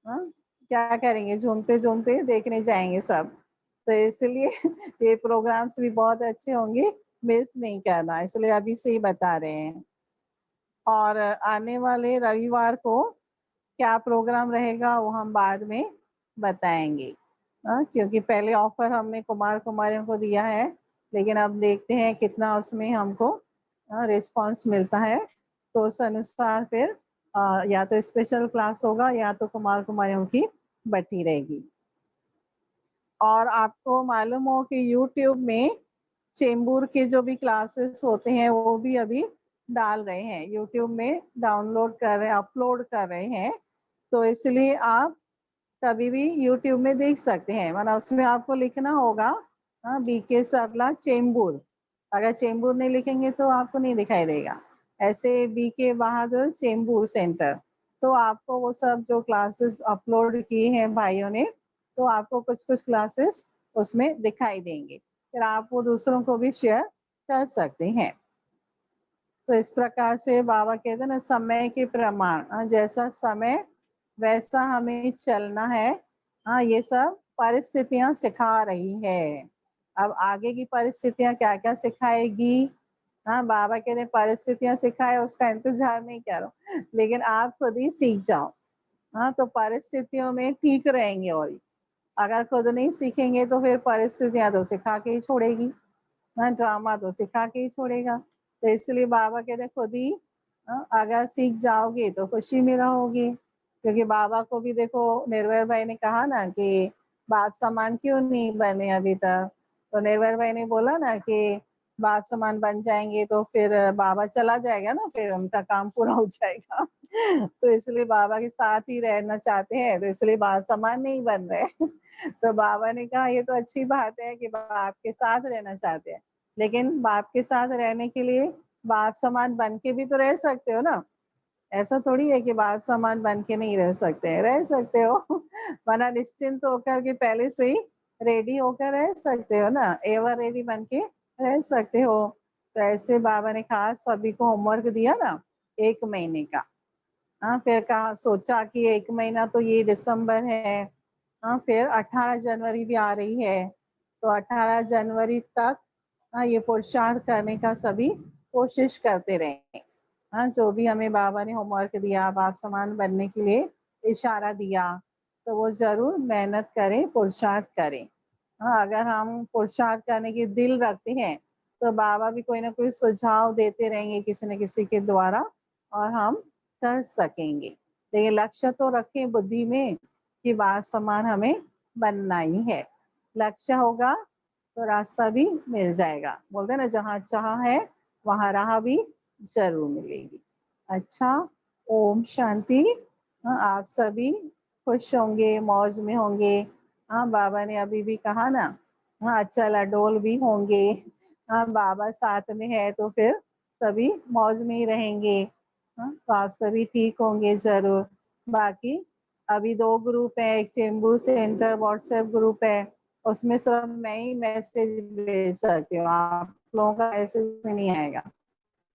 क्या करेंगे, झूमते झूमते देखने जाएंगे सब। तो इसलिए ये प्रोग्राम्स भी बहुत अच्छे होंगे, मिस नहीं करना, इसलिए अभी से ही बता रहे हैं। और आने वाले रविवार को क्या प्रोग्राम रहेगा वो हम बाद में बताएंगे। क्योंकि पहले ऑफर हमने कुमार कुमारियों को दिया है, लेकिन अब देखते हैं कितना उसमें हमको रिस्पांस मिलता है। तो उस अनुसार फिर या तो स्पेशल क्लास होगा या तो कुमार कुमारियों की बटी रहेगी। और आपको मालूम हो कि YouTube में चेंबूर के जो भी क्लासेस होते हैं वो भी अभी डाल रहे हैं, YouTube में डाउनलोड कर रहे हैं, अपलोड कर रहे हैं। तो इसलिए आप कभी भी YouTube में देख सकते हैं, मतलब उसमें आपको लिखना होगा BK सरला चेंबूर। अगर चेंबूर नहीं लिखेंगे तो आपको नहीं दिखाई देगा, ऐसे BK बहादुर चेंबूर सेंटर। तो आपको वो सब जो क्लासेस अपलोड किए हैं भाइयों ने, तो आपको कुछ कुछ क्लासेस उसमें दिखाई देंगे, फिर आप वो दूसरों को भी शेयर कर सकते हैं। तो इस प्रकार से बाबा कहते हैं ना, समय के प्रमाण, जैसा समय वैसा हमें चलना है। ये सब परिस्थितियां सिखा रही है। अब आगे की परिस्थितियां क्या क्या सिखाएगी, बाबा कहते हैं परिस्थितियां सिखाए उसका इंतजार नहीं करो, लेकिन आप खुद ही सीख जाओ। तो परिस्थितियों में ठीक रहेंगे। और अगर खुद नहीं सीखेंगे तो फिर परिस्थितियां तो सिखा के ही छोड़ेगी, ड्रामा तो सिखा के ही छोड़ेगा। तो इसलिए बाबा कहते हैं खुद ही अगर सीख जाओगे तो खुशी में रहोगे। क्योंकि बाबा को भी देखो, निर्भय भाई ने कहा ना कि बाप समान क्यों नहीं बने अभी तक। तो निर्भय भाई ने बोला ना कि बाप समान बन जाएंगे तो फिर बाबा चला जाएगा ना, फिर उनका काम पूरा हो जाएगा। तो इसलिए बाबा के साथ ही रहना चाहते हैं, तो इसलिए बाप समान नहीं बन रहे। तो बाबा ने कहा ये तो अच्छी बात है कि बाप के साथ रहना चाहते हैं, लेकिन बाप के साथ रहने के लिए बाप समान बन के भी तो रह सकते हो ना। ऐसा थोड़ी है कि बाप समान बन के नहीं रह सकते, रह सकते हो। वरना निश्चिंत होकर के पहले से ही रेडी होकर रह सकते हो ना, एवर रेडी बन के रह सकते हो। तो ऐसे बाबा ने खास सभी को होमवर्क दिया ना 1 महीने का। फिर कहा सोचा कि 1 महीना तो ये दिसंबर है, फिर 18 जनवरी भी आ रही है, तो 18 जनवरी तक ये पुरुषार्थ करने का सभी कोशिश करते रहें। जो भी हमें बाबा ने होमवर्क दिया, बाप समान बनने के लिए इशारा दिया, तो वो जरूर मेहनत करें, पुरुषार्थ करें। अगर हम पुरुषार्थ करने की दिल रखते हैं तो बाबा भी कोई ना कोई सुझाव देते रहेंगे किसी न किसी के द्वारा, और हम कर सकेंगे। लेकिन लक्ष्य तो रखें बुद्धि में कि बाप समान हमें बनना ही है। लक्ष्य होगा तो रास्ता भी मिल जाएगा। बोलते हैं ना, जहाँ चाह है वहाँ राह भी जरूर मिलेगी। अच्छा, ओम शांति। आप सभी खुश होंगे, मौज में होंगे। बाबा ने अभी भी कहा ना, अचल अडोल भी होंगे। बाबा साथ में है तो फिर सभी मौज में ही रहेंगे। तो आप सभी ठीक होंगे जरूर। बाकी अभी 2 ग्रुप है, एक चेंबूर सेंटर व्हाट्सएप ग्रुप है, उसमें सब मैं ही मैसेज भेज सकती हूँ, आप लोगों का मैसेज में नहीं आएगा।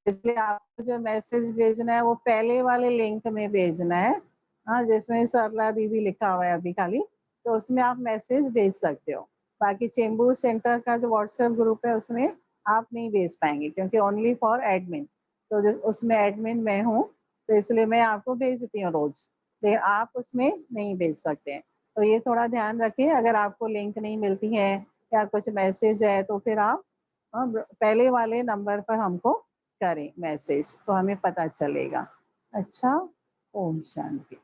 इसलिए आपको जो मैसेज भेजना है वो पहले वाले लिंक में भेजना है, जिसमें सरला दीदी लिखा हुआ है अभी खाली, तो उसमें आप मैसेज भेज सकते हो। बाकी चेंबूर सेंटर का जो व्हाट्सएप ग्रुप है उसमें आप नहीं भेज पाएंगे, क्योंकि ओनली फॉर एडमिन, तो उसमें एडमिन मैं हूँ, तो इसलिए मैं आपको भेजती हूँ रोज, लेकिन आप उसमें नहीं भेज सकते हैं। तो ये थोड़ा ध्यान रखें, अगर आपको लिंक नहीं मिलती है या कुछ मैसेज है तो फिर आप पहले वाले नंबर पर हमको करें मैसेज, तो हमें पता चलेगा। अच्छा, ओम शांति।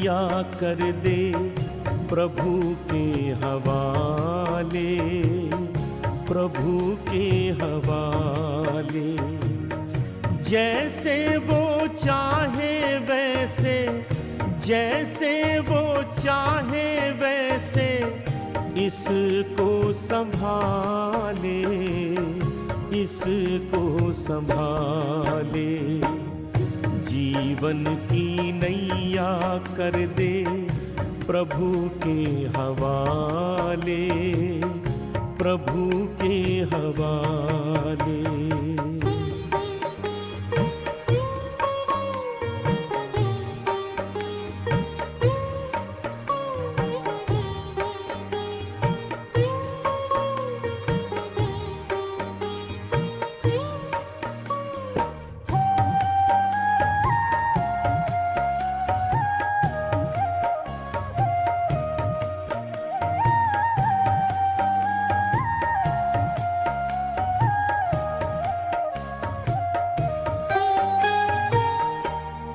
या कर दे प्रभु के हवाले, प्रभु के हवाले। जैसे वो चाहे वैसे, जैसे वो चाहे वैसे इसको संभाले, इसको संभाले। जीवन की नैया कर दे प्रभु के हवाले, प्रभु के हवाले।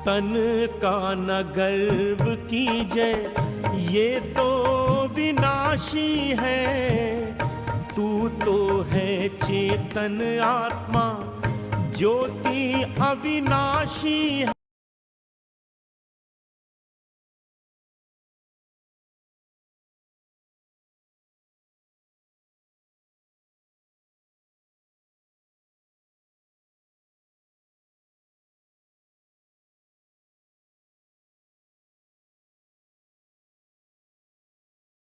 तन का न गर्व कीजय, ये तो विनाशी है। तू तो है चेतन आत्मा, ज्योति अविनाशी है।